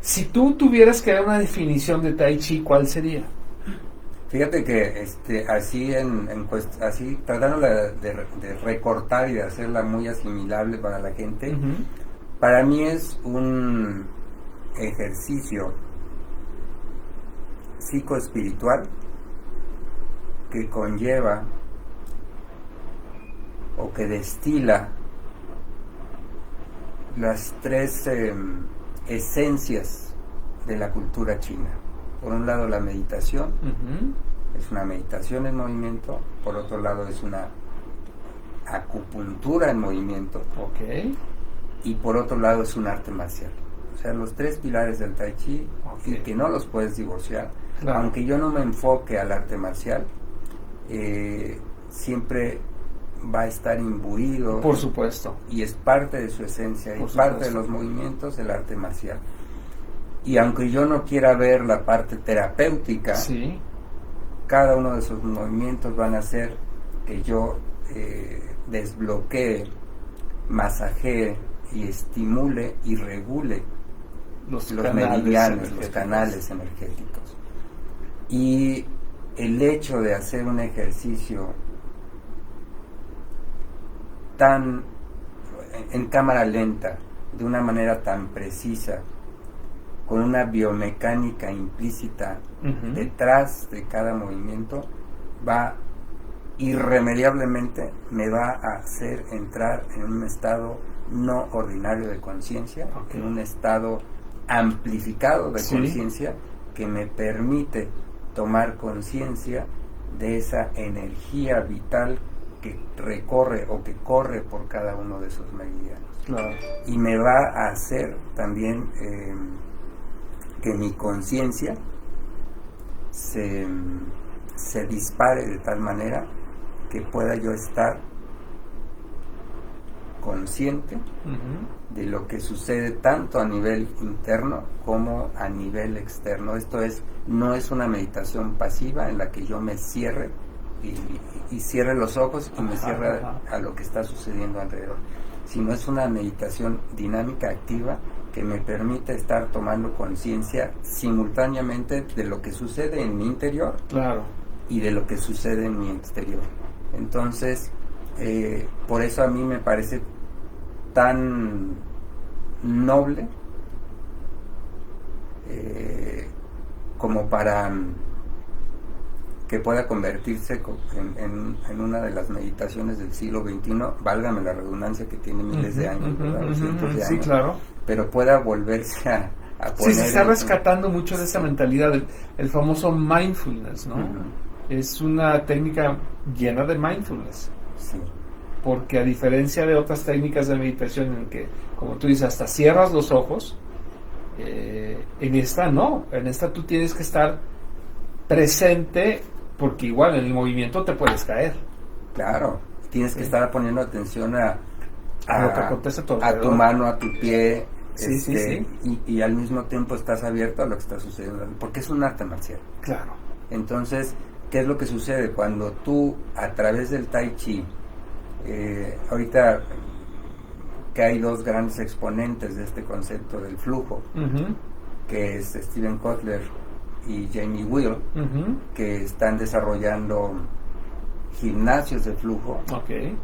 Si tú tuvieras que dar una definición de Tai Chi, ¿cuál sería? Fíjate que así así tratando de recortar y de hacerla muy asimilable para la gente, para mí es un ejercicio psicoespiritual que conlleva o que destila las tres esencias de la cultura china. Por un lado la meditación, es una meditación en movimiento. Por otro lado es una acupuntura en movimiento, y por otro lado es un arte marcial. O sea, los tres pilares del Tai Chi, y que no los puedes divorciar. Aunque yo no me enfoque al arte marcial, siempre va a estar imbuido, por supuesto, y es parte de su esencia, y parte de los movimientos del arte marcial. Y aunque yo no quiera ver la parte terapéutica, cada uno de esos movimientos van a hacer que yo desbloquee, masajee y estimule y regule los meridianos, los canales energéticos. Y el hecho de hacer un ejercicio tan en cámara lenta, de una manera tan precisa, con una biomecánica implícita detrás de cada movimiento, va irremediablemente, me va a hacer entrar en un estado no ordinario de conciencia, en un estado amplificado de conciencia, que me permite tomar conciencia de esa energía vital que recorre o que corre por cada uno de esos meridianos. Claro. Y me va a hacer también que mi conciencia se dispare de tal manera que pueda yo estar consciente de lo que sucede tanto a nivel interno como a nivel externo. Esto no es una meditación pasiva en la que yo me cierre y cierre los ojos y me cierre a lo que está sucediendo alrededor, sino es una meditación dinámica, activa, que me permite estar tomando conciencia simultáneamente de lo que sucede en mi interior, claro, y de lo que sucede en mi exterior. Entonces, por eso a mí me parece tan noble como para que pueda convertirse en una de las meditaciones del siglo XXI, válgame la redundancia, que tiene miles de años, cientos de años, sí, claro, pero pueda volverse a poner... Sí, se está rescatando mucho de esa mentalidad, el famoso mindfulness, ¿no? Es una técnica llena de mindfulness. Sí. Porque a diferencia de otras técnicas de meditación en que, como tú dices, hasta cierras los ojos, en esta no, en esta tú tienes que estar presente, porque igual en el movimiento te puedes caer. Claro, tienes que estar poniendo atención a lo que acontece a tu tu mano, a tu pie, sí. Y al mismo tiempo estás abierto a lo que está sucediendo, porque es un arte marcial. Claro. Entonces, ¿qué es lo que sucede? Cuando tú, a través del Tai Chi, ahorita que hay dos grandes exponentes de este concepto del flujo, que es Steven Kotler y Jamie Wheal, que están desarrollando gimnasios de flujo,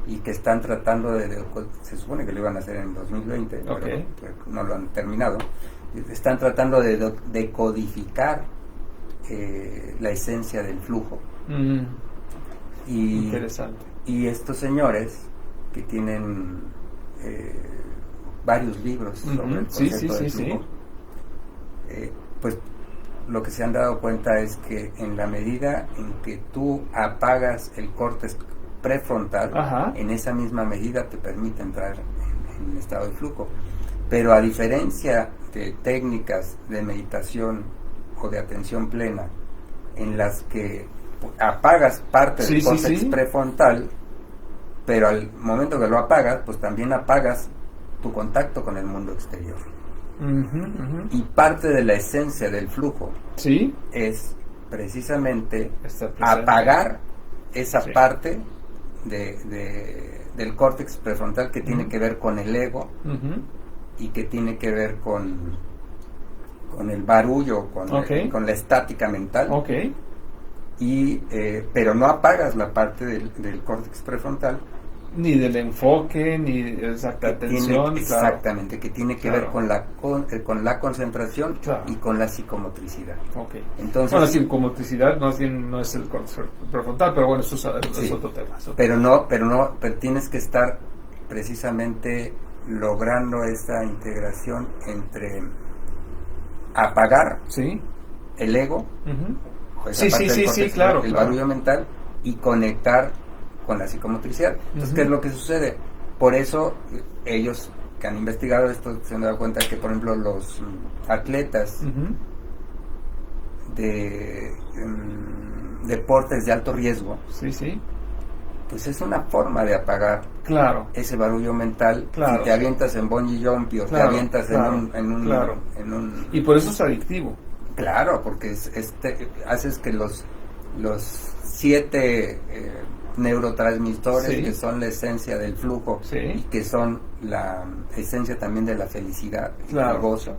y que están tratando se supone que lo iban a hacer en 2020, pero no lo han terminado. Están tratando de decodificar la esencia del flujo. Interesante. Y estos señores que tienen varios libros sobre el concepto del flujo, pues lo que se han dado cuenta es que en la medida en que tú apagas el córtex prefrontal, en esa misma medida te permite entrar en estado de flujo. Pero a diferencia de técnicas de meditación o de atención plena en las que apagas parte del córtex prefrontal, pero al momento que lo apagas, pues también apagas tu contacto con el mundo exterior. Y parte de la esencia del flujo es precisamente apagar esa parte del córtex prefrontal que tiene que ver con el ego y que tiene que ver con el barullo, con la estática mental. Pero no apagas la parte del córtex prefrontal, ni del enfoque, ni de exacta atención. Exactamente, que tiene que ver con la concentración y con la psicomotricidad. Entonces, la psicomotricidad más bien no es el córtex prefrontal, pero bueno, eso es otro tema. Pero tienes que estar precisamente logrando esta integración entre apagar el ego, el barullo mental, y conectar con la psicomotricidad. Entonces, ¿qué es lo que sucede? Por eso ellos que han investigado esto se han dado cuenta que, por ejemplo, los atletas de deportes de alto riesgo, pues es una forma de apagar ese barullo mental. Si te avientas en bungee jumping o te avientas en un y por eso es adictivo. Claro, porque haces que los 7 neurotransmisores que son la esencia del flujo y que son la esencia también de la felicidad y el gozo,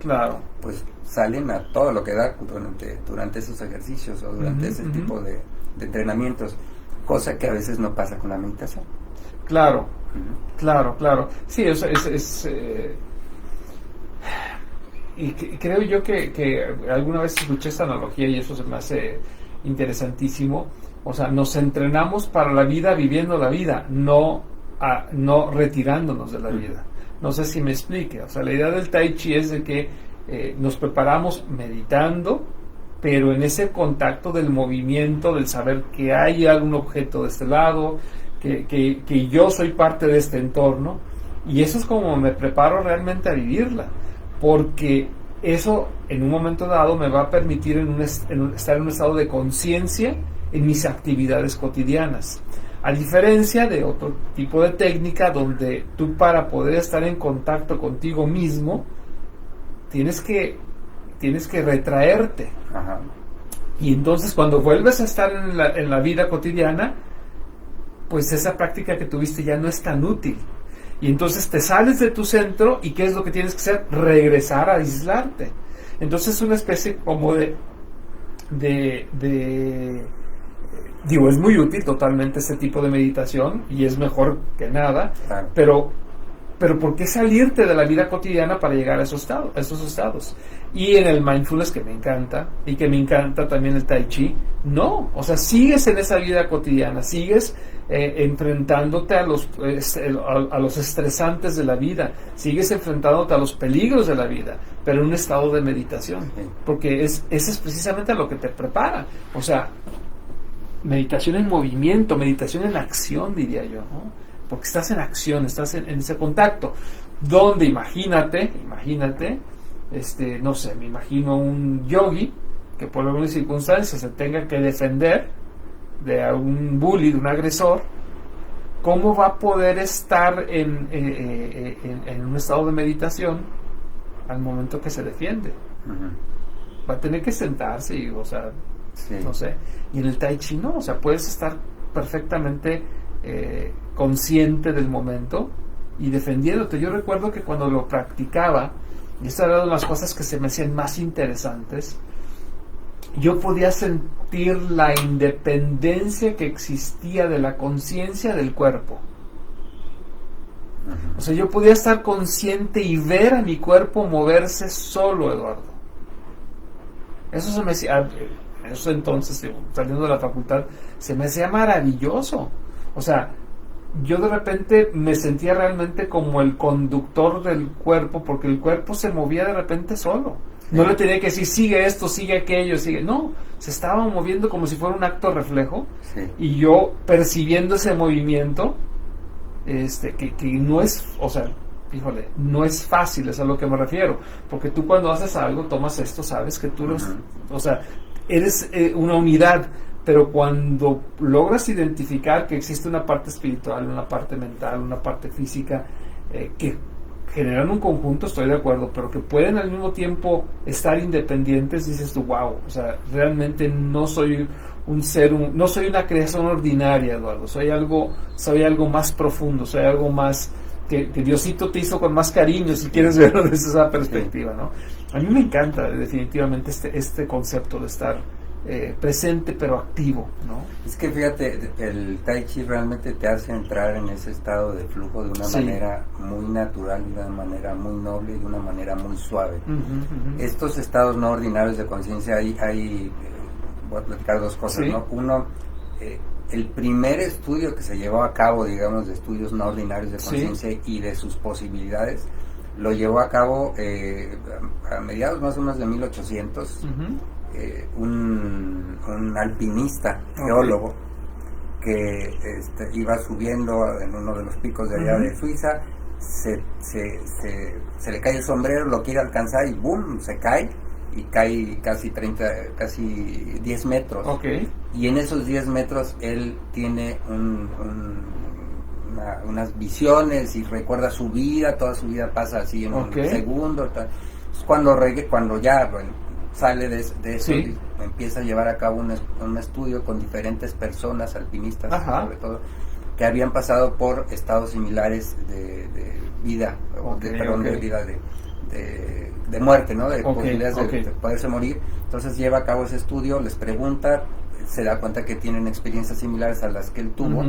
pues salen a todo lo que da durante esos ejercicios o durante ese tipo de entrenamientos, cosa que a veces no pasa con la meditación. Claro. Sí, eso es y creo yo que alguna vez escuché esta analogía y eso se me hace interesantísimo. O sea, nos entrenamos para la vida viviendo la vida, no retirándonos de la vida. No sé si me explique. O sea, la idea del Tai Chi es de que nos preparamos meditando, pero en ese contacto del movimiento, del saber que hay algún objeto de este lado, que yo soy parte de este entorno, y eso es como me preparo realmente a vivirla, porque eso en un momento dado me va a permitir estar en un estado de conciencia en mis actividades cotidianas, a diferencia de otro tipo de técnica donde tú, para poder estar en contacto contigo mismo, tienes que retraerte. Ajá. Y entonces cuando vuelves a estar en la vida cotidiana, pues esa práctica que tuviste ya no es tan útil. Y entonces te sales de tu centro, y ¿qué es lo que tienes que hacer? Regresar a aislarte. Entonces es una especie como digo, es muy útil totalmente este tipo de meditación, y es mejor que nada, Claro. pero ¿por qué salirte de la vida cotidiana para llegar a esos estados? Y en el mindfulness, que me encanta, y que me encanta también el tai chi, no, o sea, sigues en esa vida cotidiana, sigues enfrentándote a los estresantes de la vida, sigues enfrentándote a los peligros de la vida, pero en un estado de meditación, Sí. porque ese es precisamente a lo que te prepara. O sea, meditación en movimiento, meditación en acción, diría yo, ¿no? Porque estás en acción, estás en ese contacto, donde imagínate, no sé, me imagino un yogi que por algunas circunstancias se tenga que defender de un bully, de un agresor. ¿Cómo va a poder estar en un estado de meditación al momento que se defiende? Uh-huh. Va a tener que sentarse y, o sea, Sí. no sé. Y en el tai chi no, o sea, puedes estar perfectamente consciente del momento y defendiéndote. Yo recuerdo que cuando lo practicaba, y esta era una de las cosas que se me hacían más interesantes, yo podía sentir la independencia que existía de la conciencia del cuerpo. Uh-huh. O sea, yo podía estar consciente y ver a mi cuerpo moverse solo, Eduardo. Eso se me hacía, eso entonces, saliendo de la facultad, se me hacía maravilloso. O sea, yo de repente me sentía realmente como el conductor del cuerpo, porque el cuerpo se movía de repente solo. No le tenía que decir, sigue esto, sigue aquello, sigue. No, se estaba moviendo como si fuera un acto reflejo. Sí. Y yo percibiendo ese movimiento, que no es, o sea, híjole, no es fácil, es a lo que me refiero. Porque tú cuando haces algo, tomas esto, sabes que tú o sea, eres una unidad. Pero cuando logras identificar que existe una parte espiritual, una parte mental, una parte física, que generan un conjunto, estoy de acuerdo, pero que pueden al mismo tiempo estar independientes, dices tú, wow, o sea, realmente no soy no soy una creación ordinaria, Eduardo, soy algo más profundo, soy algo más que Diosito te hizo con más cariño, si quieres verlo desde esa perspectiva, ¿no? A mí me encanta definitivamente este concepto de estar presente pero activo, ¿no? Es que fíjate, el tai chi realmente te hace entrar en ese estado de flujo de una manera muy natural, de una manera muy noble y de una manera muy suave. Estos estados no ordinarios de conciencia, voy a platicar dos cosas, ¿no? Uno, el primer estudio que se llevó a cabo, digamos, de estudios no ordinarios de conciencia y de sus posibilidades, lo llevó a cabo a mediados más o menos de 1800. Un alpinista, geólogo, que iba subiendo en uno de los picos de allá de Suiza, se le cae el sombrero, lo quiere alcanzar y ¡boom!, se cae, y cae casi 10 metros. Y en esos 10 metros él tiene unas visiones y recuerda su vida, toda su vida pasa así en un segundo. Cuando ya sale de eso y empieza a llevar a cabo un estudio con diferentes personas, alpinistas sobre todo, que habían pasado por estados similares de vida, de muerte, ¿no? De posibilidades de poderse morir. Entonces lleva a cabo ese estudio, les pregunta, se da cuenta que tienen experiencias similares a las que él tuvo,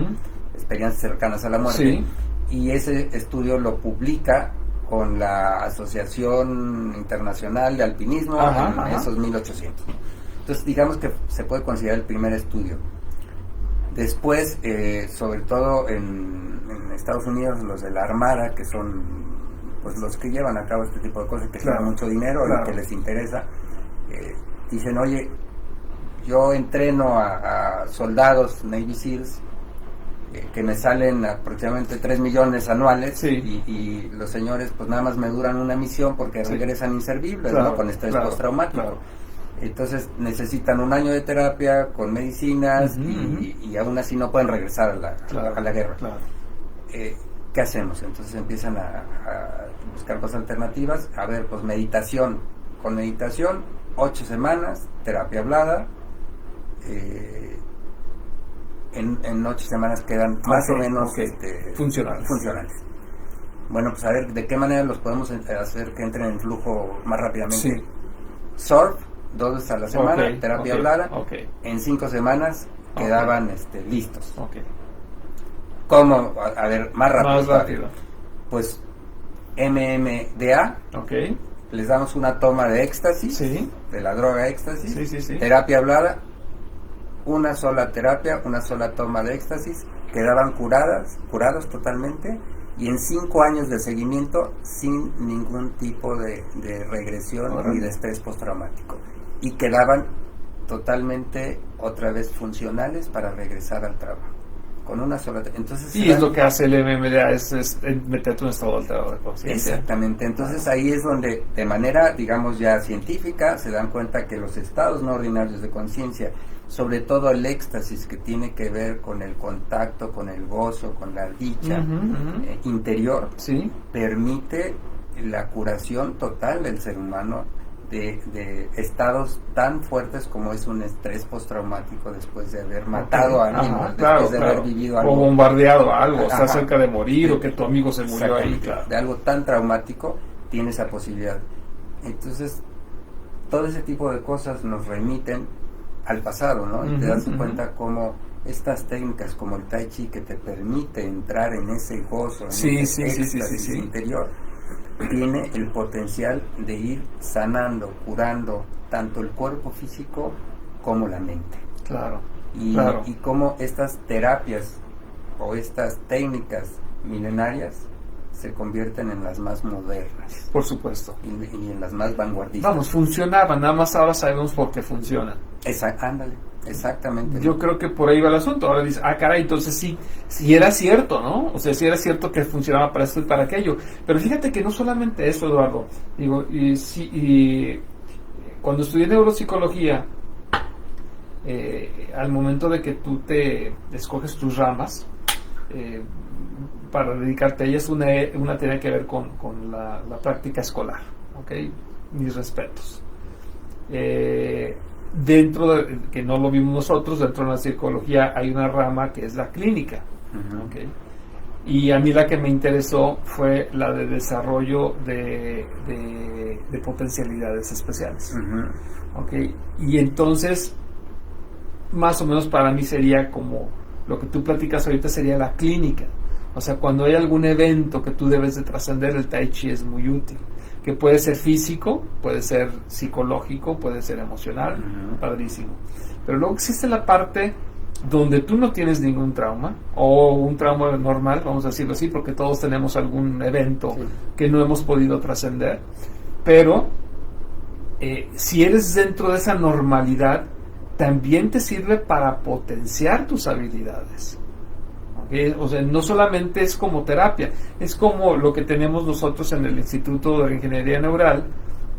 experiencias cercanas a la muerte, y ese estudio lo publica con la Asociación Internacional de Alpinismo en esos 1800. Entonces digamos que se puede considerar el primer estudio. Después, sobre todo en Estados Unidos, los de la Armada, que son pues los que llevan a cabo este tipo de cosas, que tienen mucho dinero y que les interesa, dicen, oye, yo entreno a soldados Navy SEALs que me salen aproximadamente 3 millones anuales, Sí. y los señores pues nada más me duran una misión porque Sí. regresan inservibles, Claro, ¿no? Con estrés claro, postraumático. claro. Entonces necesitan un año de terapia con medicinas, Ujú, y aún así no pueden regresar Claro, a la guerra. claro. ¿Qué hacemos? Entonces empiezan a buscar cosas alternativas. A ver, pues meditación. Con meditación, 8 semanas, terapia hablada. En 8 semanas quedan más o menos funcionales. Bueno, pues a ver, ¿de qué manera los podemos hacer que entren en flujo más rápidamente? Sí. Surf, 2 veces a la semana, Ok, terapia ok, hablada. ok. En 5 semanas quedaban listos. Ok. ¿Cómo? A ver, más rápido. Más rápido. Pues MMDA, Ok. les damos una toma de éxtasis, Sí. de la droga éxtasis, Sí. terapia hablada, una sola terapia, una sola toma de éxtasis, quedaban curados totalmente, y en 5 años de seguimiento sin ningún tipo de regresión Órale. ni de estrés postraumático, y quedaban totalmente otra vez funcionales para regresar al trabajo con una sola entonces Y es lo que hace el MMDA, es meterte en un estado alterado de conciencia. exactamente. Entonces ahí es donde de manera, digamos, ya científica se dan cuenta que los estados no ordinarios de conciencia, sobre todo el éxtasis, que tiene que ver con el contacto, con el gozo, con la dicha interior, Sí. permite la curación total del ser humano de estados tan fuertes como es un estrés postraumático después de haber matado a alguien, Ajá, después de haber vivido algo, o bombardeado algo, está Ajá. cerca de morir, o que tu amigo se murió ahí, exactamente, claro. de algo tan traumático, tiene esa posibilidad. Entonces todo ese tipo de cosas nos remiten al pasado, ¿no? Y te das cuenta cómo estas técnicas como el Tai Chi, que te permite entrar en ese gozo, en Sí, ese sí, éxtasis sí. interior, tiene el potencial de ir sanando, curando tanto el cuerpo físico como la mente. Claro. Y, Claro. y cómo estas terapias o estas técnicas milenarias se convierten en las más modernas Por supuesto. y en las más vanguardistas. Vamos, funcionaban, nada más ahora sabemos por qué funcionan. Ándale, exactamente. Yo creo que por ahí va el asunto. Ahora dices, caray, entonces sí era cierto, ¿no? O sea, sí era cierto que funcionaba para esto y para aquello. Pero fíjate que no solamente eso, Eduardo. Digo, y cuando estudié neuropsicología, al momento de que tú te escoges tus ramas para dedicarte a ellas, una tiene que ver con la práctica escolar, ¿ok? Mis respetos. Dentro de, que no lo vimos nosotros, dentro de la psicología hay una rama que es la clínica, ¿ok? Y a mí la que me interesó fue la de desarrollo de potencialidades especiales, ¿ok? Y entonces, más o menos para mí sería como lo que tú platicas ahorita, sería la clínica. O sea, cuando hay algún evento que tú debes de trascender, el Tai Chi es muy útil, que puede ser físico, puede ser psicológico, puede ser emocional, padrísimo. Pero luego existe la parte donde tú no tienes ningún trauma, o un trauma normal, vamos a decirlo así, porque todos tenemos algún evento que no hemos podido trascender, pero si eres dentro de esa normalidad, también te sirve para potenciar tus habilidades. O sea, no solamente es como terapia, es como lo que tenemos nosotros en el Instituto de Ingeniería Neural.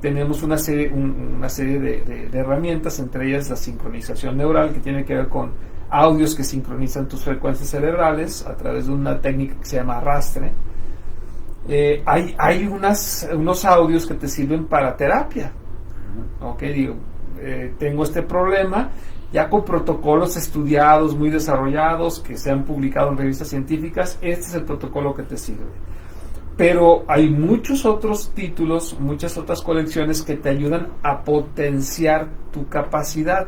Tenemos una serie de herramientas, entre ellas la sincronización neural, que tiene que ver con audios que sincronizan tus frecuencias cerebrales a través de una técnica que se llama arrastre. Hay unos audios que te sirven para terapia. Ok, digo, tengo este problema, ya con protocolos estudiados, muy desarrollados, que se han publicado en revistas científicas. Este es el protocolo que te sirve. Pero hay muchos otros títulos, muchas otras colecciones que te ayudan a potenciar tu capacidad.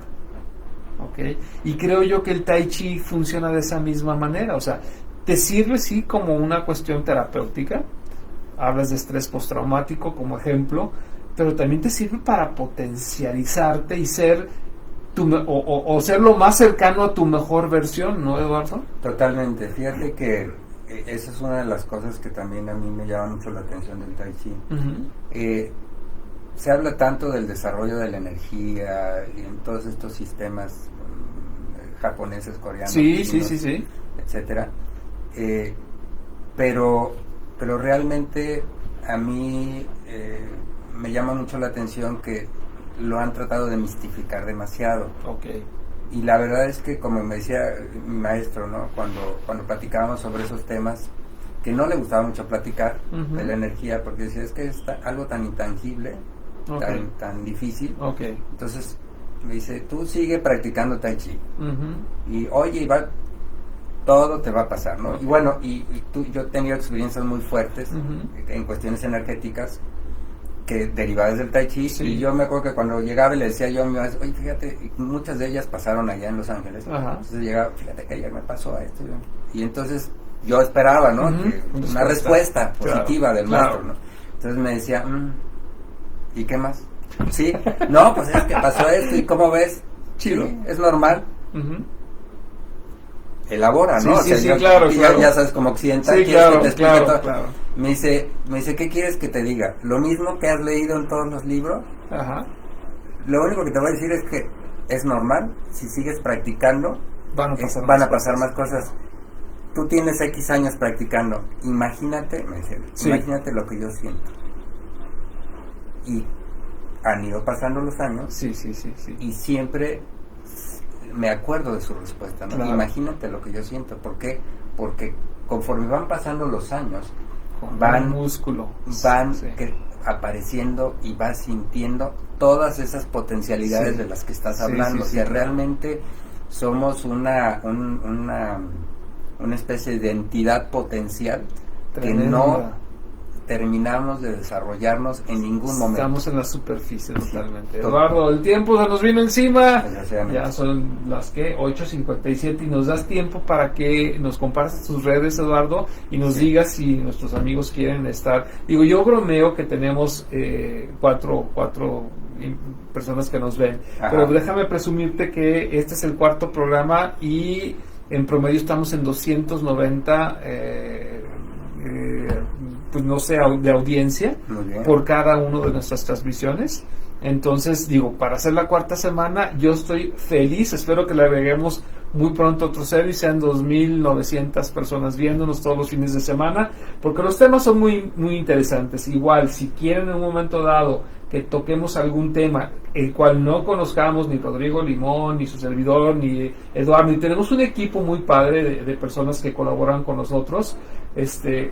¿Okay? Y creo yo que el Tai Chi funciona de esa misma manera. O sea, te sirve sí como una cuestión terapéutica. Hablas de estrés postraumático como ejemplo, pero también te sirve para potencializarte y ser o ser lo más cercano a tu mejor versión, ¿no, Eduardo? Totalmente. Fíjate que esa es una de las cosas que también a mí me llama mucho la atención del Tai Chi. Se habla tanto del desarrollo de la energía y en todos estos sistemas japoneses, coreanos, sí. etcétera. Pero realmente a mí me llama mucho la atención que lo han tratado de mistificar demasiado. Okay. Y la verdad es que, como me decía mi maestro, ¿no? Cuando platicábamos sobre esos temas, que no le gustaba mucho platicar de la energía, porque decía, es que es algo tan intangible, tan difícil. Okay. Entonces me dice, tú sigue practicando Tai Chi. Y oye, todo te va a pasar, ¿no? Y bueno, yo he tenido experiencias muy fuertes en cuestiones energéticas que derivadas del Tai Chi, y yo me acuerdo que cuando llegaba y le decía yo a mi maestro, oye, fíjate, y muchas de ellas pasaron allá en Los Ángeles, entonces llegaba, fíjate que ayer me pasó esto, y entonces yo esperaba, ¿no? Una respuesta positiva del maestro, ¿no? Entonces me decía, ¿y qué más? Sí, no, pues es que pasó esto, ¿y cómo ves? Chido. Sí, es normal. Elabora, ¿no? Sí, yo, claro. Ya sabes, como occidental, sí, quieres que te explique todo. Claro. Me dice, ¿qué quieres que te diga? ¿Lo mismo que has leído en todos los libros? Ajá. Lo único que te voy a decir es que es normal, si sigues practicando, van a pasar más cosas. Tú tienes X años practicando, imagínate, me dice, imagínate lo que yo siento. Y han ido pasando los años, sí. Y siempre me acuerdo de su respuesta, ¿no? Claro. Imagínate lo que yo siento. ¿Por qué? Porque conforme van pasando los años, van apareciendo y vas sintiendo todas esas potencialidades de las que estás hablando. O sea, realmente somos una especie de entidad potencial que no terminamos de desarrollarnos en ningún momento. Estamos en la superficie totalmente. Eduardo, el tiempo se nos vino encima. Ya son las 8:57 y nos das tiempo para que nos compartas tus redes, Eduardo, y nos digas si nuestros amigos quieren estar. Digo, yo bromeo que tenemos cuatro personas que nos ven, pero déjame presumirte que este es el 4º programa y en promedio estamos en 290 pues no sé, de audiencia por cada una de nuestras transmisiones. Entonces, digo, para hacer la 4ª semana, yo estoy feliz. Espero que le agreguemos muy pronto otro servicio, sean 2,900 personas viéndonos todos los fines de semana, porque los temas son muy, muy interesantes. Igual, si quieren en un momento dado que toquemos algún tema el cual no conozcamos, ni Rodrigo Limón, ni su servidor, ni Eduardo, y tenemos un equipo muy padre de personas que colaboran con nosotros,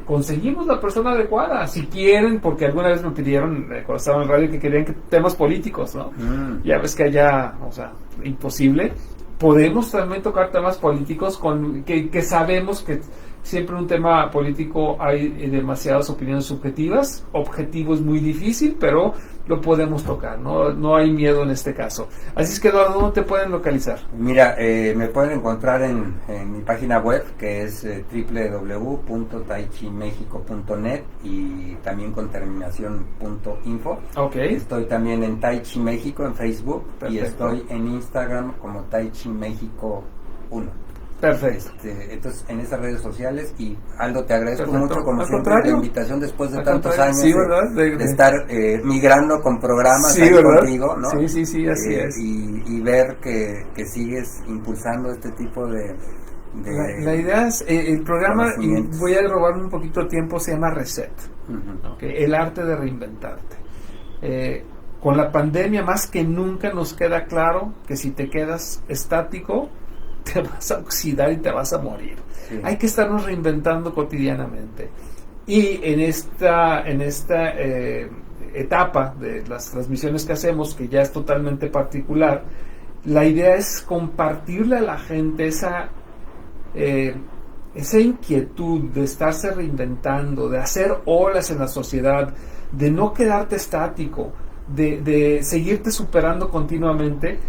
conseguimos la persona adecuada, si quieren, porque alguna vez me pidieron, cuando estaba en radio, que querían temas políticos, ¿no? Ya ves que allá, o sea, imposible. Podemos también tocar temas políticos que sabemos que siempre en un tema político hay demasiadas opiniones subjetivas. Objetivo es muy difícil, pero lo podemos tocar, no hay miedo en este caso. Así es que, Eduardo, ¿dónde te pueden localizar? Mira, me pueden encontrar en mi página web, que es www.taichimexico.net y también con terminación .info. Estoy también en Tai Chi México en Facebook. Perfecto. Y estoy en Instagram como Tai Chi México 1. Perfecto. Entonces, en esas redes sociales, y Aldo, te agradezco mucho, como siempre, la invitación después de tantos años de estar migrando con programas contigo, ¿no? Sí, así es. Y ver que sigues impulsando este tipo de la idea es, el programa, y voy a robarme un poquito de tiempo, se llama Reset, el arte de reinventarte. Con la pandemia, más que nunca nos queda claro que si te quedas estático, te vas a oxidar y te vas a morir. Hay que estarnos reinventando cotidianamente, y en esta etapa de las transmisiones que hacemos, que ya es totalmente particular, la idea es compartirle a la gente esa inquietud de estarse reinventando, de hacer olas en la sociedad, de no quedarte estático, de seguirte superando continuamente,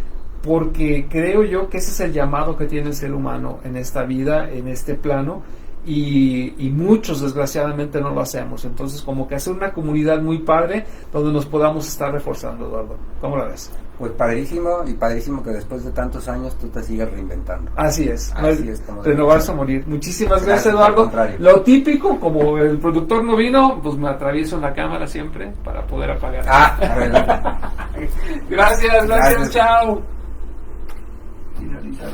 porque creo yo que ese es el llamado que tiene el ser humano en esta vida, en este plano, y muchos desgraciadamente no lo hacemos. Entonces, como que hacer una comunidad muy padre donde nos podamos estar reforzando, Eduardo. ¿Cómo la ves? Pues padrísimo, y padrísimo que después de tantos años tú te sigas reinventando. Así es, renovarse o morir. Muchísimas gracias, Eduardo. Lo típico, como el productor no vino, pues me atravieso en la cámara siempre para poder apagar. Gracias, chao. Finalizar.